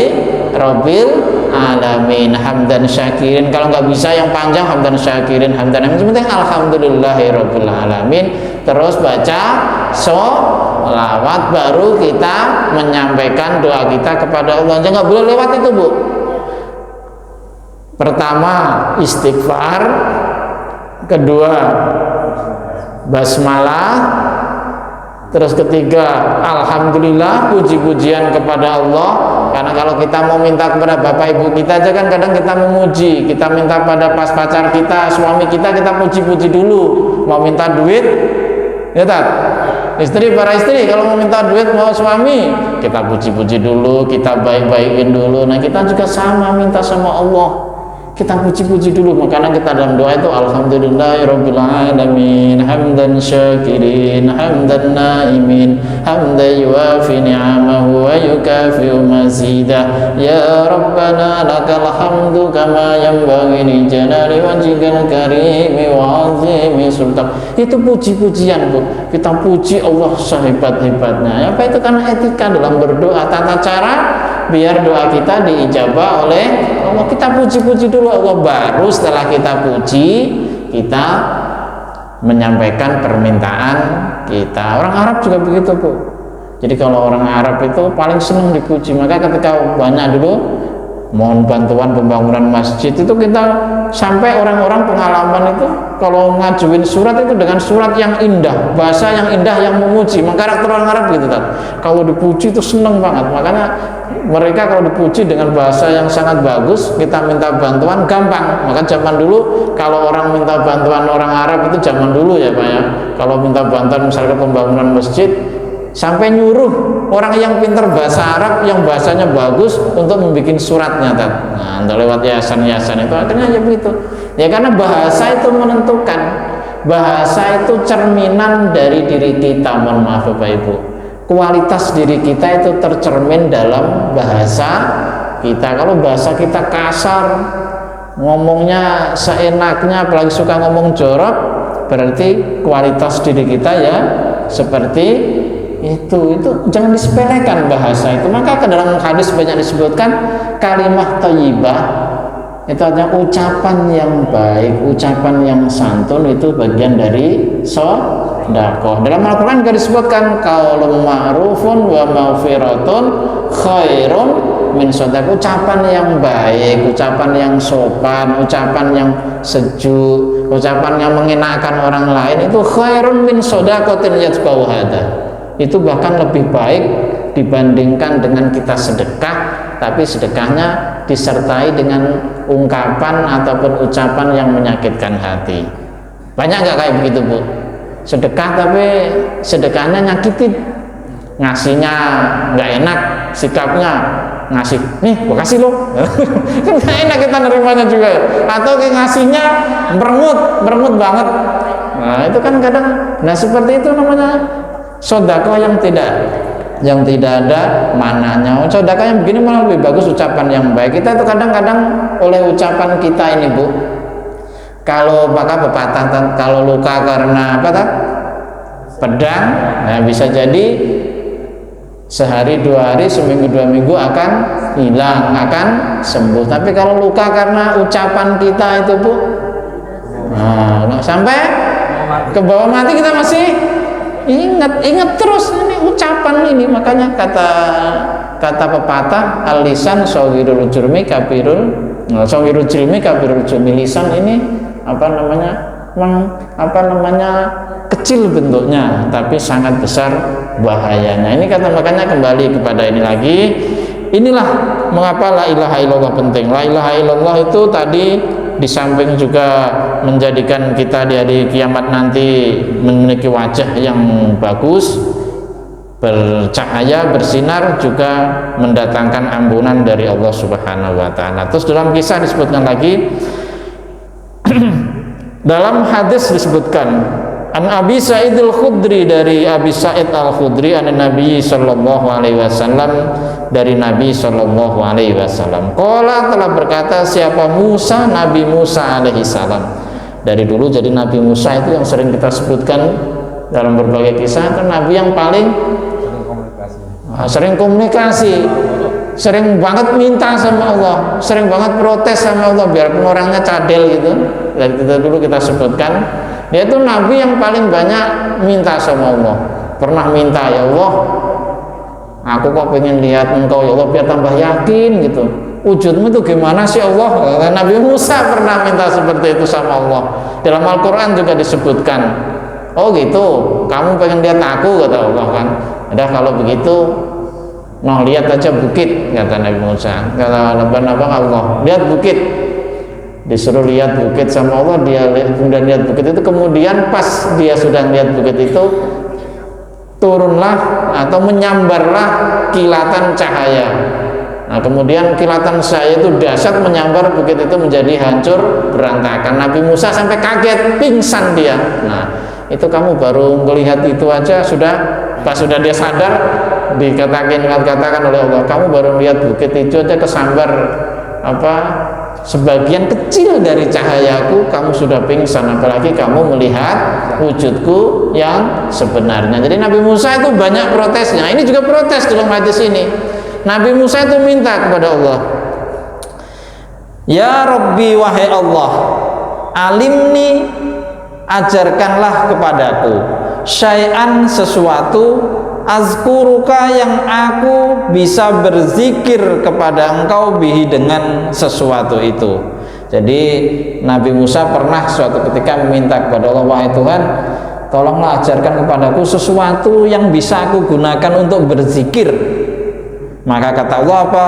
rabbil alamin, hamdan syakirin. Kalau nggak bisa yang panjang hamdan syakirin, hamdan amin. Sebenarnya alhamdulillahi rabbil alamin. Terus baca sholawat, baru kita menyampaikan doa kita kepada Allah. Jangan nggak boleh lewat itu, Bu. Pertama istighfar, kedua basmalah, terus ketiga alhamdulillah, puji-pujian kepada Allah. Karena kalau kita mau minta kepada bapak ibu kita aja kan kadang kita memuji, kita minta pada pas pacar kita, suami kita puji-puji dulu. Mau minta duit, ya tak? Para istri kalau mau minta duit mau suami, kita puji-puji dulu, kita baik-baikin dulu. Nah kita juga sama minta sama Allah, kita puji-puji dulu. Makanya kita dalam doa itu alhamdulillahirabbil alamin, hamdan syakirin, hamdan naimin, hamdan yuafi ni'amahu wa yukafi'u mazidah. Ya Rabbana lakal hamdu kama yanbaghi li jalali wajhikal karimi wa 'azimi sultan. Itu puji-pujian, Bu. Kita puji Allah sehebat-hebatnya. Apa itu? Karena etika dalam berdoa, tata cara biar doa kita diijabah oleh Allah. Kita puji-puji dulu Allah, baru setelah kita puji kita menyampaikan permintaan kita. Orang Arab juga begitu, Bu. Jadi kalau orang Arab itu paling senang dipuji. Maka ketika banyak dulu mohon bantuan pembangunan masjid itu kita sampai orang-orang pengalaman itu kalau ngajuin surat itu dengan surat yang indah, bahasa yang indah yang memuji. Maka karakter orang Arab gitu kan. Kalau dipuji itu seneng banget. Makanya mereka kalau dipuji dengan bahasa yang sangat bagus, kita minta bantuan gampang. Maka zaman dulu kalau orang minta bantuan orang Arab itu zaman dulu ya Pak ya. Kalau minta bantuan misalnya pembangunan masjid, sampai nyuruh orang yang pintar bahasa Arab yang bahasanya bagus untuk membuat suratnya. Nah, untuk lewat yayasan-yayasan itu akhirnya ya begitu. Ya karena bahasa itu menentukan. Bahasa itu cerminan dari diri kita. Mohon maaf Bapak Ibu. Kualitas diri kita itu tercermin dalam bahasa kita. Kalau bahasa kita kasar, ngomongnya seenaknya, apalagi suka ngomong jorok, berarti kualitas diri kita ya seperti itu jangan disepelekan bahasa itu. Maka ke dalam hadis banyak disebutkan kalimah thayyibah itu artinya ucapan yang baik, ucapan yang santun, itu bagian dari sedekah. Dalam Al-Quran juga disebutkan qaulun ma'rufun wa maghfiratun khairun min sedekah. Ucapan yang baik, ucapan yang sopan, ucapan yang sejuk, ucapan yang mengenakan orang lain itu khairun min sedaqatin yatba'u hada. Itu bahkan lebih baik dibandingkan dengan kita sedekah, tapi sedekahnya disertai dengan ungkapan ataupun ucapan yang menyakitkan hati. Banyak nggak kayak begitu, Bu? Sedekah tapi sedekahnya nyakitin, ngasihnya nggak enak, sikapnya ngasih nih gua kasih lo kan nggak enak kita nerimanya juga. Atau kayak ngasihnya merengut banget. Nah itu kan kadang, nah seperti itu namanya sedekah yang tidak ada mananya. Sedekah yang begini malah lebih bagus ucapan yang baik. Kita itu kadang-kadang oleh ucapan kita ini, Bu, kalau maka pepatah kalau luka karena apa tak pedang, nah bisa jadi sehari 2 hari, seminggu 2 minggu akan hilang, akan sembuh. Tapi kalau luka karena ucapan kita itu, Bu, nah sampai ke bawah mati kita masih ingat. ingat terus ini ucapan ini. Makanya kata pepatah, al-lisan sawirul jurmi kabirul jurmi. Lisan ini kecil bentuknya tapi sangat besar bahayanya. Ini makanya kembali kepada ini lagi. Inilah mengapa la ilaha illallah penting. La ilaha illallah itu tadi di samping juga menjadikan kita di hari kiamat nanti memiliki wajah yang bagus, bercahaya, bersinar, juga mendatangkan ampunan dari Allah Subhanahu wa taala. Terus dalam kisah disebutkan lagi dalam hadis disebutkan An Abi Sa'id Al-Khudri, dari Abi Sa'id Al-Khudri an Nabi sallallahu alaihi wasallam, dari Nabi sallallahu alaihi wasallam. Qala, telah berkata siapa Musa, Nabi Musa alaihi salam. Dari dulu jadi Nabi Musa itu yang sering kita sebutkan dalam berbagai kisah, kan nabi yang paling sering komunikasi, sering banget minta sama Allah, sering banget protes sama Allah, biarpun orangnya cadel gitu. Dari kita dulu kita sebutkan, dia itu nabi yang paling banyak minta sama Allah. Pernah minta, ya Allah, aku kok pengen lihat engkau ya Allah biar tambah yakin gitu. Wujudmu itu gimana sih Allah? Nabi Musa pernah minta seperti itu sama Allah. Dalam Al-Quran juga disebutkan, oh gitu, kamu pengen lihat aku, kata Allah kan. Udah kalau begitu, noh lihat aja bukit, kata Nabi Musa. Kata Allah, lihat bukit. Disuruh lihat bukit sama Allah, dia kemudian lihat bukit itu. Kemudian pas dia sudah lihat bukit itu, turunlah atau menyambarlah kilatan cahaya. Nah, kemudian kilatan cahaya itu dahsyat menyambar bukit itu menjadi hancur berantakan. Nabi Musa sampai kaget, pingsan dia. Nah, itu kamu baru melihat itu aja pas sudah dia sadar, dikatakan oleh Allah, kamu baru melihat bukit itu aja kesambar sebagian kecil dari cahayaku, kamu sudah pingsan, apalagi kamu melihat wujudku yang sebenarnya. Jadi Nabi Musa itu banyak protesnya. Ini juga protes dalam hadis ini. Nabi Musa itu minta kepada Allah, ya Rabbi, wahai Allah, alimni, ajarkanlah kepadaku syai'an, sesuatu, azkuruka, yang aku bisa berzikir kepada engkau bihi, dengan sesuatu itu. Jadi Nabi Musa pernah suatu ketika meminta kepada Allah, wahai Tuhan, tolonglah ajarkan kepadaku sesuatu yang bisa aku gunakan untuk berzikir. Maka kata Allah apa?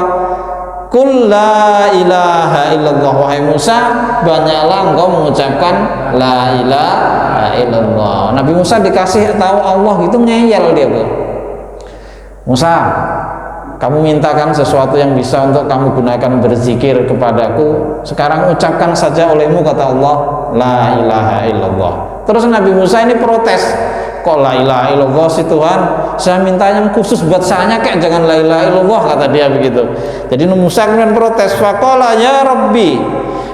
Qul la ilaha illallah, wahai Musa, banyaklah engkau mengucapkan la ilaha illallah. Nabi Musa dikasih tahu Allah itu ngeyel dia, Bu. Musa, kamu mintakan sesuatu yang bisa untuk kamu gunakan berzikir kepadaku, sekarang ucapkan saja olehmu, kata Allah, la ilaha illallah. Terus Nabi Musa ini protes, kok la ilaha illallah sih Tuhan, saya minta yang khusus buat saya, kayak jangan la ilaha illallah, kata dia begitu. Jadi Musa kemudian protes, faqala ya Rabbi,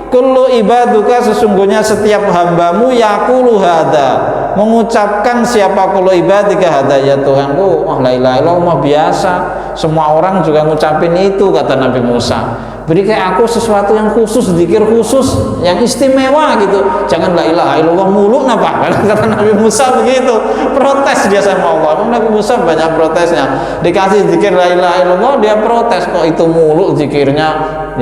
kullu ibaduka, sesungguhnya setiap hambamu, yaqulu hadza, mengucapkan siapa kullu ibadika hadza, ya Tuhanku, la ilaha illallah biasa, semua orang juga ngucapin itu, kata Nabi Musa. Beri kayak aku sesuatu yang khusus, zikir khusus, yang istimewa gitu. Jangan la ilaha illallah mulu, napa? Kata Nabi Musa begitu. Protes dia sama Allah. Nabi Musa banyak protesnya. Dikasih zikir la ilaha illallah, dia protes, kok itu mulu zikirnya.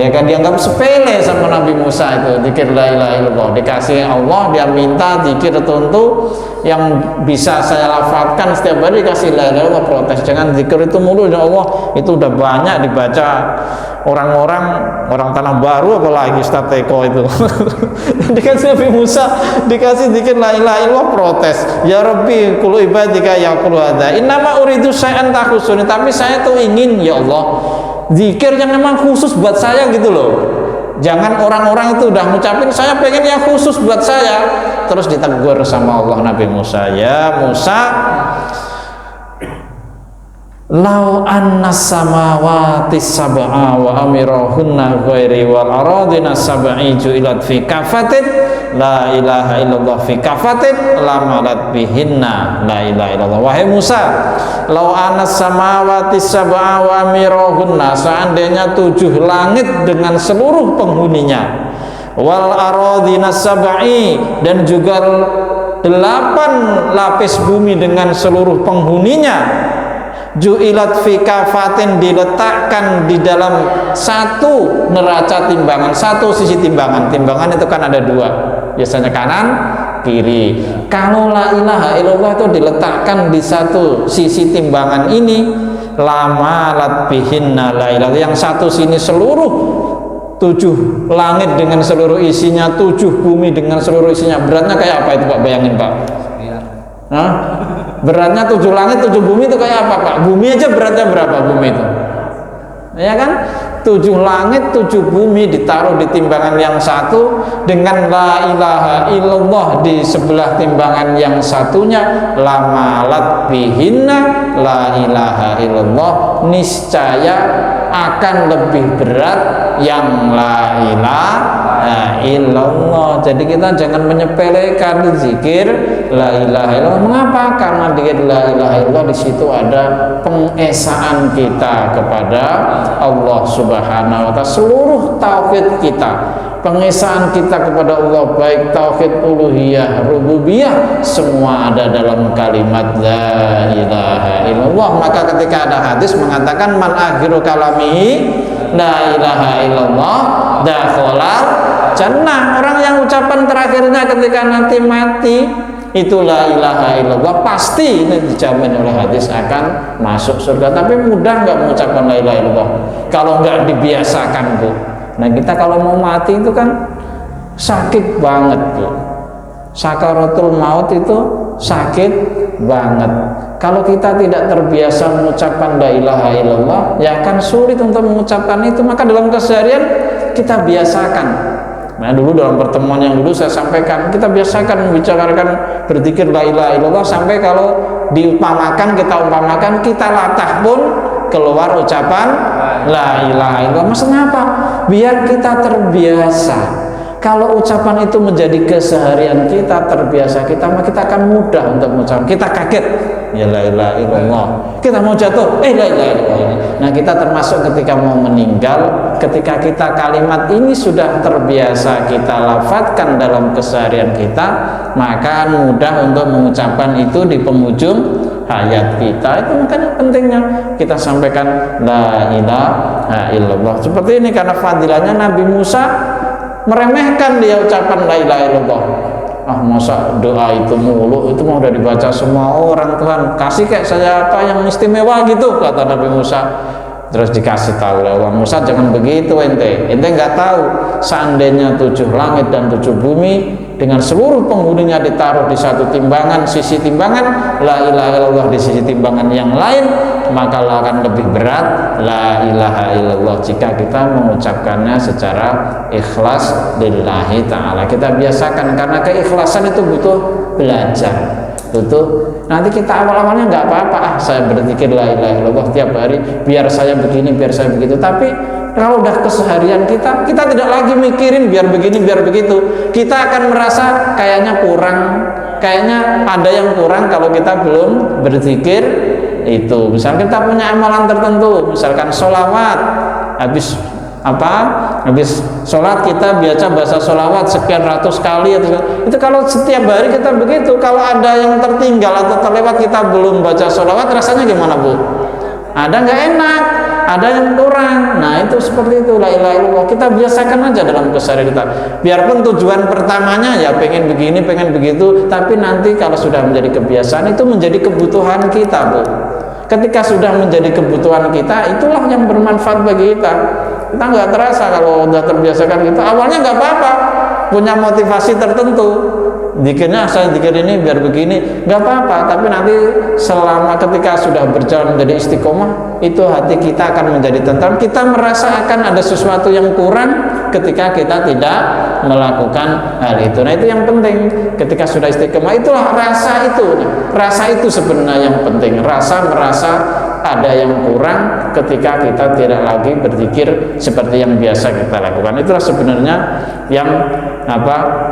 Dia kan dianggap sepele sama Nabi Musa itu, zikir la ilaha illallah. Dikasih Allah, dia minta zikir tertentu yang bisa saya lafalkan setiap hari, dikasih la ilaha illallah, protes. Jangan zikir itu mulu, ya Allah. Itu udah banyak dibaca orang Tanah Baru, apalagi Ustaz Teko itu. Dikasih Nabi Musa, dikasih zikir la ilaha illallah, protes. Ya Rabbi, kullu ibadika yaqulu hadza, innama uridu syai'an takhusuni, tapi saya tuh ingin, ya Allah, zikir yang memang khusus buat saya gitu loh. Jangan orang-orang itu udah ngucapin, saya pengen yang khusus buat saya. Terus ditegur sama Allah Nabi Musa, ya Musa, lau anna samawati sab'a wa amirahunna ghairi wal aradina sab'i ju'ilat fi kafatin la ilaha illallah fi kafatin lamalat bihinna la ilaha illallah. Wahai Musa, lau anna samawati sab'a wa amirahunna, seandainya 7 langit dengan seluruh penghuninya, wal aradina sab'i, dan juga 8 lapis bumi dengan seluruh penghuninya, ju'ilat fi kafatin, diletakkan di dalam satu neraca timbangan, satu sisi timbangan. Timbangan itu kan ada dua, biasanya kanan kiri. Kalau la ilaha illallah itu diletakkan di satu sisi timbangan ini, lama lat bihinna la ilaha, yang satu sini seluruh 7 langit dengan seluruh isinya, 7 bumi dengan seluruh isinya. Beratnya kayak apa itu Pak? Bayangin Pak. Hah? Beratnya 7 langit 7 bumi itu kayak apa Pak? Bumi aja beratnya berapa bumi itu? Ya kan? 7 langit 7 bumi ditaruh di timbangan yang satu, dengan la ilaha illallah di sebelah timbangan yang satunya, lamalat bihinna la ilaha illallah, niscaya akan lebih berat yang la ilaha illallah. Jadi kita jangan menyepelekan zikir la ilaha illallah. Mengapa? Karena di la ilaha illallah di situ ada pengesaan kita kepada Allah Subhanahu wa taala, seluruh tauhid kita, pengesaan kita kepada Allah, baik tauhid uluhiyah, rububiyah, semua ada dalam kalimat la ilaha illallah. Maka ketika ada hadis mengatakan man akhiru kalamihi la ilaha illallah dakhalal jannah, orang yang ucapan terakhirnya ketika nanti mati itu la ilaha illallah, pasti ini dijamin oleh hadis akan masuk surga. Tapi mudah nggak mengucapkan la ilaha illallah kalau nggak dibiasakan Bu? Nah kita kalau mau mati itu kan sakit banget Bu, sakaratul maut itu sakit banget. Kalau kita tidak terbiasa mengucapkan la ilaha illallah, ya akan sulit untuk mengucapkan itu. Maka dalam keseharian kita biasakan. Nah dulu dalam pertemuan yang dulu saya sampaikan, kita biasakan membicarakan berzikir la ilaha illallah, sampai kalau diumpamakan, kita umpamakan, kita latah pun keluar ucapan la ilaha illallah. Maksudnya apa? Biar kita terbiasa. Kalau ucapan itu menjadi keseharian kita, terbiasa kita, maka kita akan mudah untuk mengucapkan. Kita kaget, ya la ilaha illallah. Kita mau jatuh, la ilaha illallah. Nah kita termasuk ketika mau meninggal, ketika kita kalimat ini sudah terbiasa kita lafadzkan dalam keseharian kita, maka mudah untuk mengucapkan itu di penghujung hayat kita. Itu makanya pentingnya kita sampaikan la ilaha illallah. Seperti ini karena fadilahnya Nabi Musa meremehkan dia ucapan la ilaha illallah. Ah masa doa itu mulu, itu mau udah dibaca semua orang, Tuhan kasih kayak saya apa yang istimewa gitu, kata Nabi Musa. Terus dikasih tahu oleh Allah, Musa jangan begitu ente nggak tahu seandainya 7 langit dan 7 bumi dengan seluruh penghuninya ditaruh di satu timbangan, sisi timbangan la ilaha illallah di sisi timbangan yang lain, maka akan lebih berat la ilaha illallah jika kita mengucapkannya secara ikhlas lillahi ta'ala. Kita biasakan, karena keikhlasan itu butuh belajar, butuh. Nanti kita awal-awalnya nggak apa-apa, saya berzikir la ilaha illallah tiap hari biar saya begini, biar saya begitu. Tapi kalau udah keseharian kita tidak lagi mikirin biar begini, biar begitu. Kita akan merasa kayaknya kurang, kayaknya ada yang kurang kalau kita belum berzikir itu. Misalkan kita punya amalan tertentu, misalkan sholawat, habis sholat kita baca sholawat sekian ratus kali atau itu, kalau setiap hari kita begitu, kalau ada yang tertinggal atau terlewat kita belum baca sholawat, rasanya gimana Bu? Ada nggak enak, ada yang kurang. Nah itu seperti itu la ilaha illallah, kita biasakan aja dalam keseharian kita. Biarpun tujuan pertamanya ya pengen begini, pengen begitu, tapi nanti kalau sudah menjadi kebiasaan itu menjadi kebutuhan kita Bu. Ketika sudah menjadi kebutuhan kita, itulah yang bermanfaat bagi kita. Kita nggak terasa kalau udah terbiasakan kita. Awalnya nggak apa-apa, punya motivasi tertentu. Dikirnya saya dikir ini biar begini, nggak apa-apa. Tapi nanti selama ketika sudah berjalan menjadi istiqomah, itu hati kita akan menjadi tentram. Kita merasa akan ada sesuatu yang kurang ketika kita tidak melakukan hal itu. Nah itu yang penting. Ketika sudah istiqomah, itulah rasa itu. Rasa itu sebenarnya yang penting. Merasa ada yang kurang ketika kita tidak lagi berzikir seperti yang biasa kita lakukan. Itulah sebenarnya yang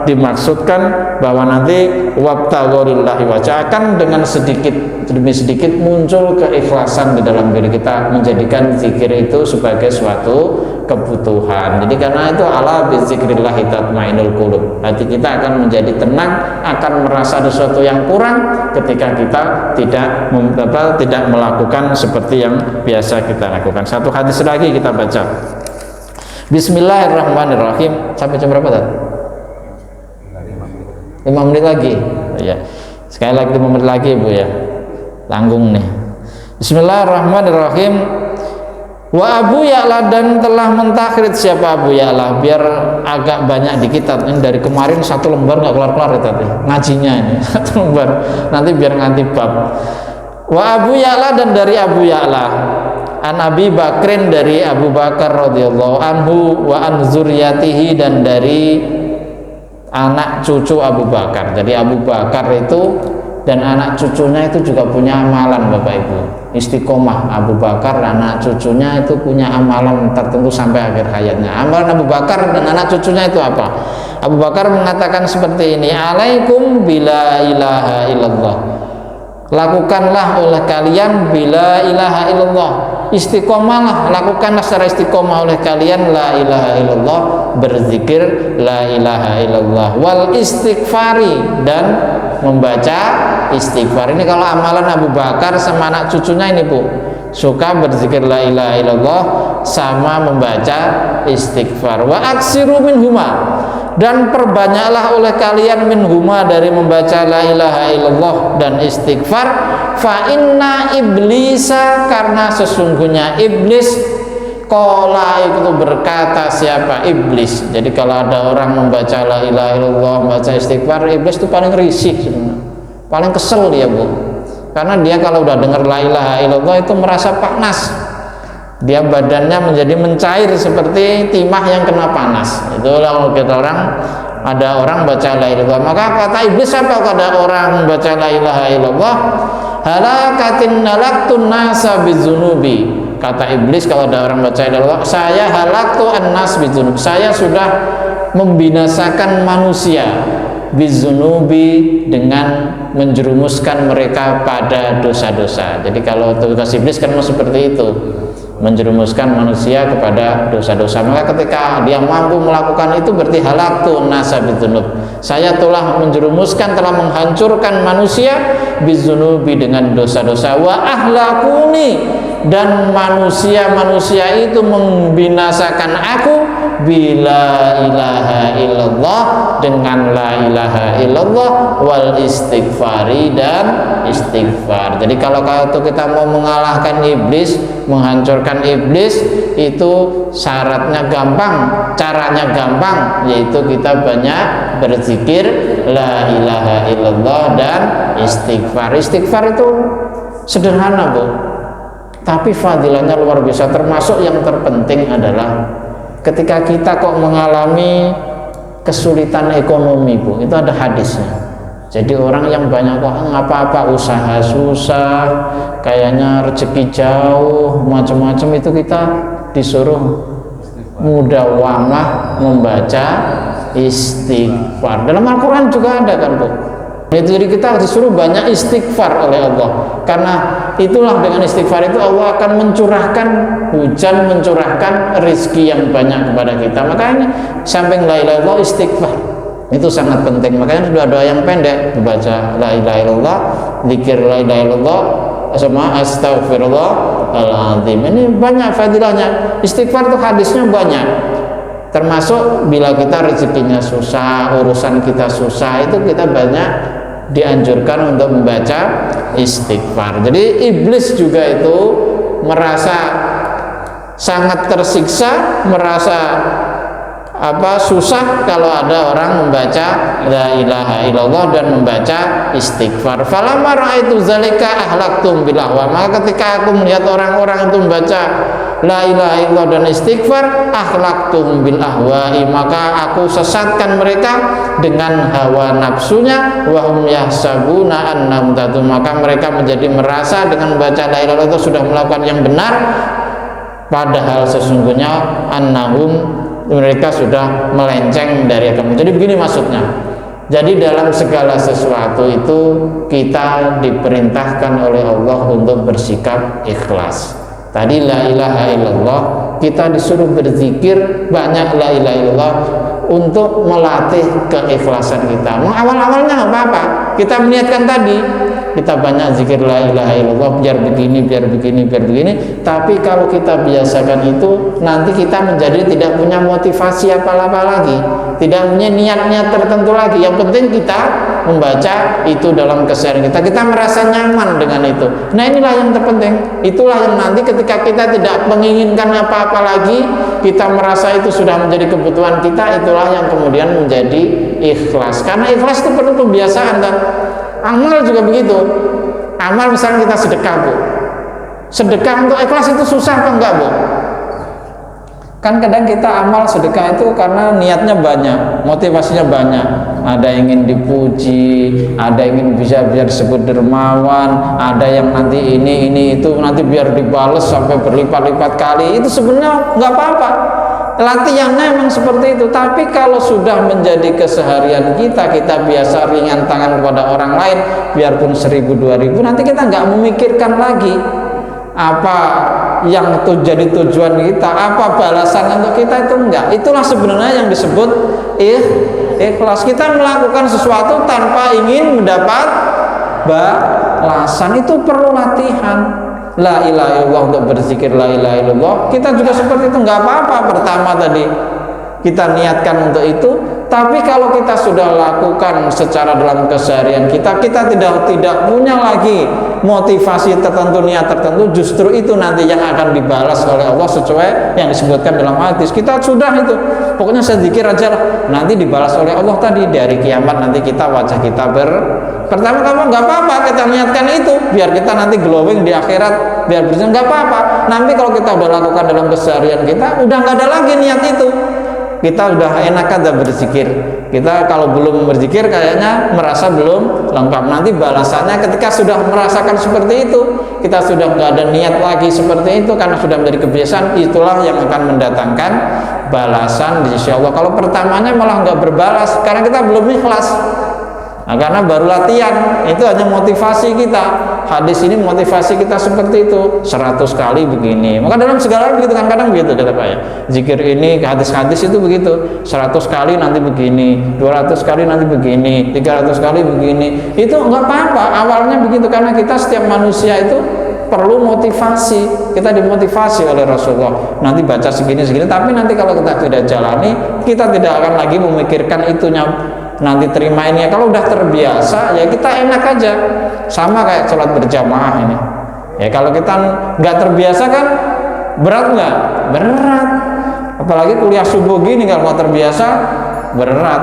dimaksudkan, bahwa nanti wabtaghorillahi wajah, akan dengan sedikit demi sedikit muncul keikhlasan di dalam diri kita, menjadikan zikir itu sebagai suatu kebutuhan. Jadi karena itu ala bizikrillah tatmainnul qulub. Hati kita akan menjadi tenang, akan merasa ada sesuatu yang kurang ketika kita tidak melakukan seperti yang biasa kita lakukan. Satu hadis lagi kita baca. Bismillahirrahmanirrahim. Sampai jam berapa tadi? 5 menit lagi. Ya. Sekali lagi 5 menit lagi Bu ya. Tanggung nih. Bismillahirrahmanirrahim. Wa Abu Ya'la, dan telah mentakhrid siapa Abu Ya'la, biar agak banyak di kitab ini. Dari kemarin 1 lembar nggak kelar-kelar ya tadi ngajinya ini 1 lembar, nanti biar nganti bab. Wa Abu Ya'la, dan dari Abu Ya'la an Abi Bakrin, dari Abu Bakar radhiyallahu anhu, wa an zuriyatihi, dan dari anak cucu Abu Bakar. Jadi Abu Bakar itu dan anak cucunya itu juga punya amalan Bapak Ibu, istiqomah. Abu Bakar dan anak cucunya itu punya amalan tertentu sampai akhir hayatnya. Amalan Abu Bakar dan anak cucunya itu apa? Abu Bakar mengatakan seperti ini, alaikum bila ilaha illallah, lakukanlah oleh kalian bila ilaha illallah, istiqomahlah, lakukanlah secara istiqomah oleh kalian la ilaha illallah, berzikir la ilaha illallah, wal istighfari, dan membaca istighfar. Ini kalau amalan Abu Bakar sama anak cucunya ini Bu, suka berzikir la ilaha illallah sama membaca istighfar. Wa aksiru minhuma, dan perbanyaklah oleh kalian minhuma, dari membaca la ilaha illallah dan istighfar. Fa inna iblisa, karena sesungguhnya iblis, qala itu berkata, siapa? Iblis. Jadi kalau ada orang membaca la ilaha illallah, membaca istighfar, iblis itu paling risih sebenarnya, paling kesel dia Bu, karena dia kalau udah dengar la ilaha illallah itu merasa panas, dia badannya menjadi mencair seperti timah yang kena panas. Itulah kalau kita orang, ada orang baca la ilaha illallah, maka kata iblis apa kada orang baca la ilaha illallah? Halakatin halaktun nasa bizunubi. Kata iblis kalau ada orang baca la ilaha illallah, saya halaktu annas bizunubi, saya sudah membinasakan manusia bizunubi, dengan menjerumuskan mereka pada dosa-dosa. Jadi kalau tugas iblis kan seperti itu, menjerumuskan manusia kepada dosa-dosa. Maka ketika dia mampu melakukan itu, berarti halaktu nasa bizunub, saya telah menjerumuskan, telah menghancurkan manusia bizunubi, dengan dosa-dosa. Wa ahlakuni, dan manusia itu membinasakan aku bila ilaha illallah, dengan la ilaha illallah, wal istighfari, dan istighfar. Jadi kalau kita mau mengalahkan iblis, menghancurkan iblis, itu syaratnya gampang, caranya gampang, yaitu kita banyak berzikir la ilaha illallah dan istighfar. Istighfar itu sederhana Bu, tapi fadilahnya luar biasa. Termasuk yang terpenting adalah ketika kita kok mengalami kesulitan ekonomi Bu, itu ada hadisnya. Jadi orang yang banyak kok apa-apa usaha susah, kayaknya rezeki jauh, macam-macam, itu kita disuruh mudawamah membaca istighfar. Dalam Al-Quran juga ada kan Bu. Jadi kita disuruh banyak istighfar oleh Allah, karena itulah dengan istighfar itu Allah akan mencurahkan hujan, mencurahkan rezeki yang banyak kepada kita. Makanya samping la ilaha illallah, istighfar itu sangat penting. Makanya sudah doa yang pendek, membaca la ilaha illallah, zikir la ilaha illallah, sama astaghfirullahaladzim. Ini banyak fadilahnya. Istighfar itu hadisnya banyak, termasuk bila kita rezekinya susah, urusan kita susah, itu kita banyak dianjurkan untuk membaca istighfar. Jadi iblis juga itu merasa sangat tersiksa, merasa susah kalau ada orang membaca la ilaha illallah dan membaca istighfar. Falamma ra'aitu zalika ahlaktum bilahwa, maka ketika aku melihat orang-orang itu membaca la ilaha illallah dan istighfar, akhlaqtuhum bil ahwa'i, maka aku sesatkan mereka dengan hawa nafsunya, wa hum yahsabuna annahum tatu, maka mereka menjadi merasa dengan membaca la ilaha illallah itu sudah melakukan yang benar, padahal sesungguhnya annahum, mereka sudah melenceng dari agama. Jadi begini maksudnya. Jadi dalam segala sesuatu itu kita diperintahkan oleh Allah untuk bersikap ikhlas. Tadi la ilaha illallah kita disuruh berzikir banyak la ilaha illallah untuk melatih keikhlasan kita. Awal-awalnya nggak apa-apa, kita meniatkan tadi, kita banyak zikir la ilaha illallah biar begini, biar begini, biar begini. Tapi kalau kita biasakan itu, nanti kita menjadi tidak punya motivasi apa-apa lagi, tidak punya niat-niat tertentu lagi. Yang penting kita membaca itu dalam keseharian kita merasa nyaman dengan itu. Nah, inilah yang terpenting. Itulah yang nanti ketika kita tidak menginginkan apa-apa lagi, kita merasa itu sudah menjadi kebutuhan kita, itulah yang kemudian menjadi ikhlas. Karena ikhlas itu perlu pembiasaan, kan? Amal juga begitu. Amal misalnya kita sedekah, Bu. Sedekah untuk ikhlas itu susah apa enggak, Bu? Kan kadang kita amal sedekah itu karena niatnya banyak, motivasinya banyak. Ada yang ingin dipuji, ada yang ingin bisa biar disebut dermawan, ada yang nanti ini itu nanti biar dibales sampai berlipat-lipat kali. Itu sebenarnya nggak apa-apa. Latihannya memang seperti itu. Tapi kalau sudah menjadi keseharian kita biasa ringan tangan kepada orang lain, biarpun 1000, 2000, nanti kita nggak memikirkan lagi apa yang jadi tujuan kita, apa balasan untuk kita, itu enggak. Itulah sebenarnya yang disebut ikhlas. Kita melakukan sesuatu tanpa ingin mendapat balasan, itu perlu latihan. La ilaha illallah, untuk berzikir la ilaha illallah, kita juga seperti itu, enggak apa-apa. Pertama tadi kita niatkan untuk itu, tapi kalau kita sudah lakukan secara dalam keseharian kita tidak punya lagi motivasi tertentu, niat tertentu, justru itu nanti yang akan dibalas oleh Allah sesuai yang disebutkan dalam hadis. Kita sudah itu, pokoknya saya zikir aja lah, nanti dibalas oleh Allah tadi di hari kiamat. Nanti kita wajah kita pertama-tama nggak apa-apa kita niatkan itu, biar kita nanti glowing di akhirat, biar bersih, nggak apa-apa. Nanti kalau kita udah lakukan dalam keseharian kita, udah nggak ada lagi niat itu. Kita udah enak aja berzikir. Kita kalau belum berzikir kayaknya merasa belum lengkap. Nanti balasannya ketika sudah merasakan seperti itu, kita sudah nggak ada niat lagi seperti itu karena sudah menjadi kebiasaan, itulah yang akan mendatangkan balasan di sisi Allah. Kalau pertamanya malah nggak berbalas karena kita belum ikhlas. Nah, karena baru latihan, itu hanya motivasi kita. Hadis ini motivasi kita seperti itu, 100 kali begini. Maka dalam segala begitu, kan kadang begitu kata Pak ya. Zikir ini, hadis-hadis itu begitu, 100 kali nanti begini, 200 kali nanti begini, 300 kali begini. Itu enggak apa-apa, awalnya begitu, karena kita setiap manusia itu perlu motivasi. Kita dimotivasi oleh Rasulullah, nanti baca segini-segini, tapi nanti kalau kita tidak jalani, kita tidak akan lagi memikirkan itunya. Nanti terima ini ya, kalau udah terbiasa ya kita enak aja. Sama kayak sholat berjamaah ini ya, kalau kita nggak terbiasa kan berat nggak? Berat. Apalagi kuliah subuh gini, kalau nggak terbiasa berat,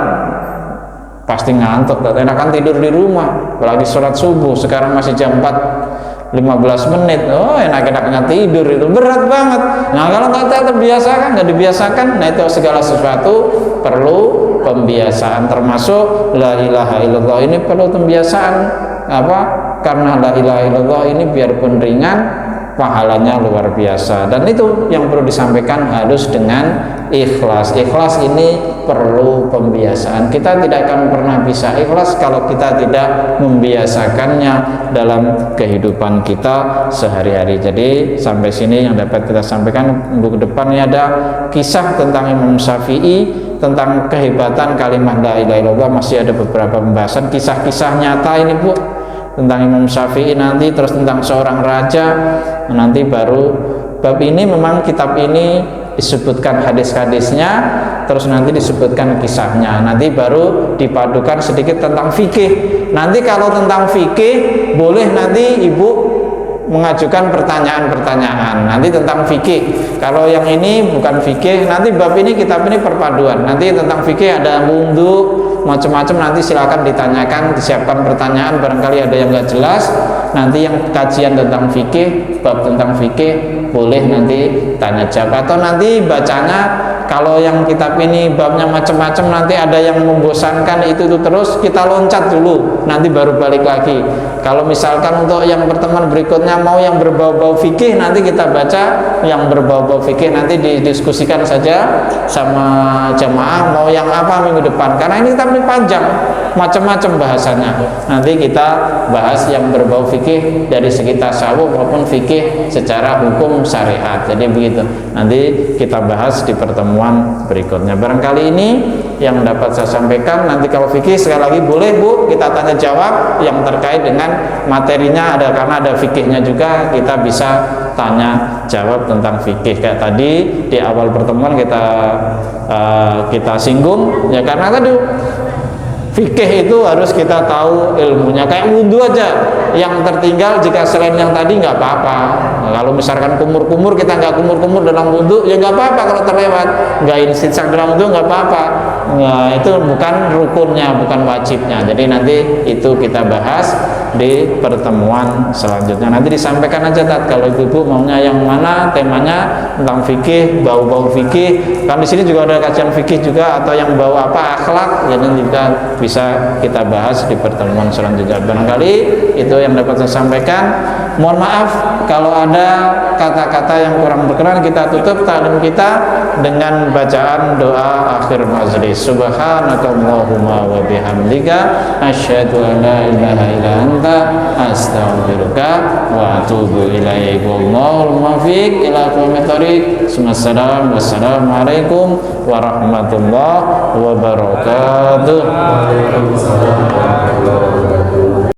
pasti ngantuk. Enakan tidur di rumah, apalagi sholat subuh sekarang masih jam 4:15, oh enak-enaknya tidur, itu berat banget. Nah kalau nggak terbiasa kan, nggak dibiasakan, nah itu segala sesuatu perlu pembiasaan, termasuk la ilaha illallah ini perlu pembiasaan. Apa? Karena la ilaha illallah ini biarpun ringan, pahalanya luar biasa, dan itu yang perlu disampaikan harus dengan ikhlas. Ikhlas ini perlu pembiasaan. Kita tidak akan pernah bisa ikhlas kalau kita tidak membiasakannya dalam kehidupan kita sehari-hari. Jadi sampai sini yang dapat kita sampaikan. Minggu depan ini ada kisah tentang Imam Syafi'i, tentang kehebatan kalimat la ilaha illallah. Masih ada beberapa pembahasan kisah-kisah nyata ini, Bu, tentang Imam Syafi'i nanti, terus tentang seorang raja. Nanti baru bab ini, memang kitab ini disebutkan hadis-hadisnya, terus nanti disebutkan kisahnya, nanti baru dipadukan sedikit tentang fikih. Nanti kalau tentang fikih boleh nanti Ibu mengajukan pertanyaan-pertanyaan nanti tentang fikih. Kalau yang ini bukan fikih, nanti bab ini, kitab ini perpaduan. Nanti tentang fikih ada wudhu, macam-macam, nanti silakan ditanyakan, disiapkan pertanyaan, barangkali ada yang nggak jelas. Nanti yang kajian tentang fikih, bab tentang fikih, boleh nanti tanya jawab, atau nanti bacanya kalau yang kitab ini babnya macam-macam, nanti ada yang membosankan itu terus, kita loncat dulu, nanti baru balik lagi. Kalau misalkan untuk yang pertemuan berikutnya mau yang berbau-bau fikih, nanti kita baca yang berbau-bau fikih, nanti didiskusikan saja sama jamaah mau yang apa minggu depan, karena ini kitab ini panjang, macam-macam bahasanya. Nanti kita bahas yang berbau fikih dari segi tasawuf maupun fikih secara hukum syariat. Jadi begitu, nanti kita bahas di pertemuan berikutnya. Barangkali ini yang dapat saya sampaikan. Nanti kalau fikih sekali lagi boleh Bu kita tanya jawab yang terkait dengan materinya, ada karena ada fikihnya juga, kita bisa tanya jawab tentang fikih. Kayak tadi di awal pertemuan kita singgung ya, karena tadi fikih itu harus kita tahu ilmunya. Kayak wudhu aja, yang tertinggal jika selain yang tadi nggak apa-apa. Nah, kalau misalkan kumur-kumur, kita nggak kumur-kumur dalam wudhu ya nggak apa-apa, kalau terlewat nggak istinsaq dalam wudhu nggak apa-apa. Nah, itu bukan rukunnya, bukan wajibnya. Jadi nanti itu kita bahas di pertemuan selanjutnya. Nanti disampaikan aja kalau ibu-ibu maunya yang mana, temanya tentang fikih, bau-bau fikih. Kan di sini juga ada kajian fikih juga, atau yang bau apa akhlak, jadi juga bisa kita bahas di pertemuan selanjutnya. Barangkali itu yang dapat saya sampaikan. Mohon maaf kalau ada kata-kata yang kurang berkenan. Kita tutup taklim kita dengan bacaan doa akhir majlis. Subhanakallahumma wa bihamdika asyhadu an la ilaha illa anta astaghfiruka wa atubu ilaik. Wallahul muwaffiq ila aqwamit thoriq. Wassalamualaikum warahmatullahi wabarakatuh.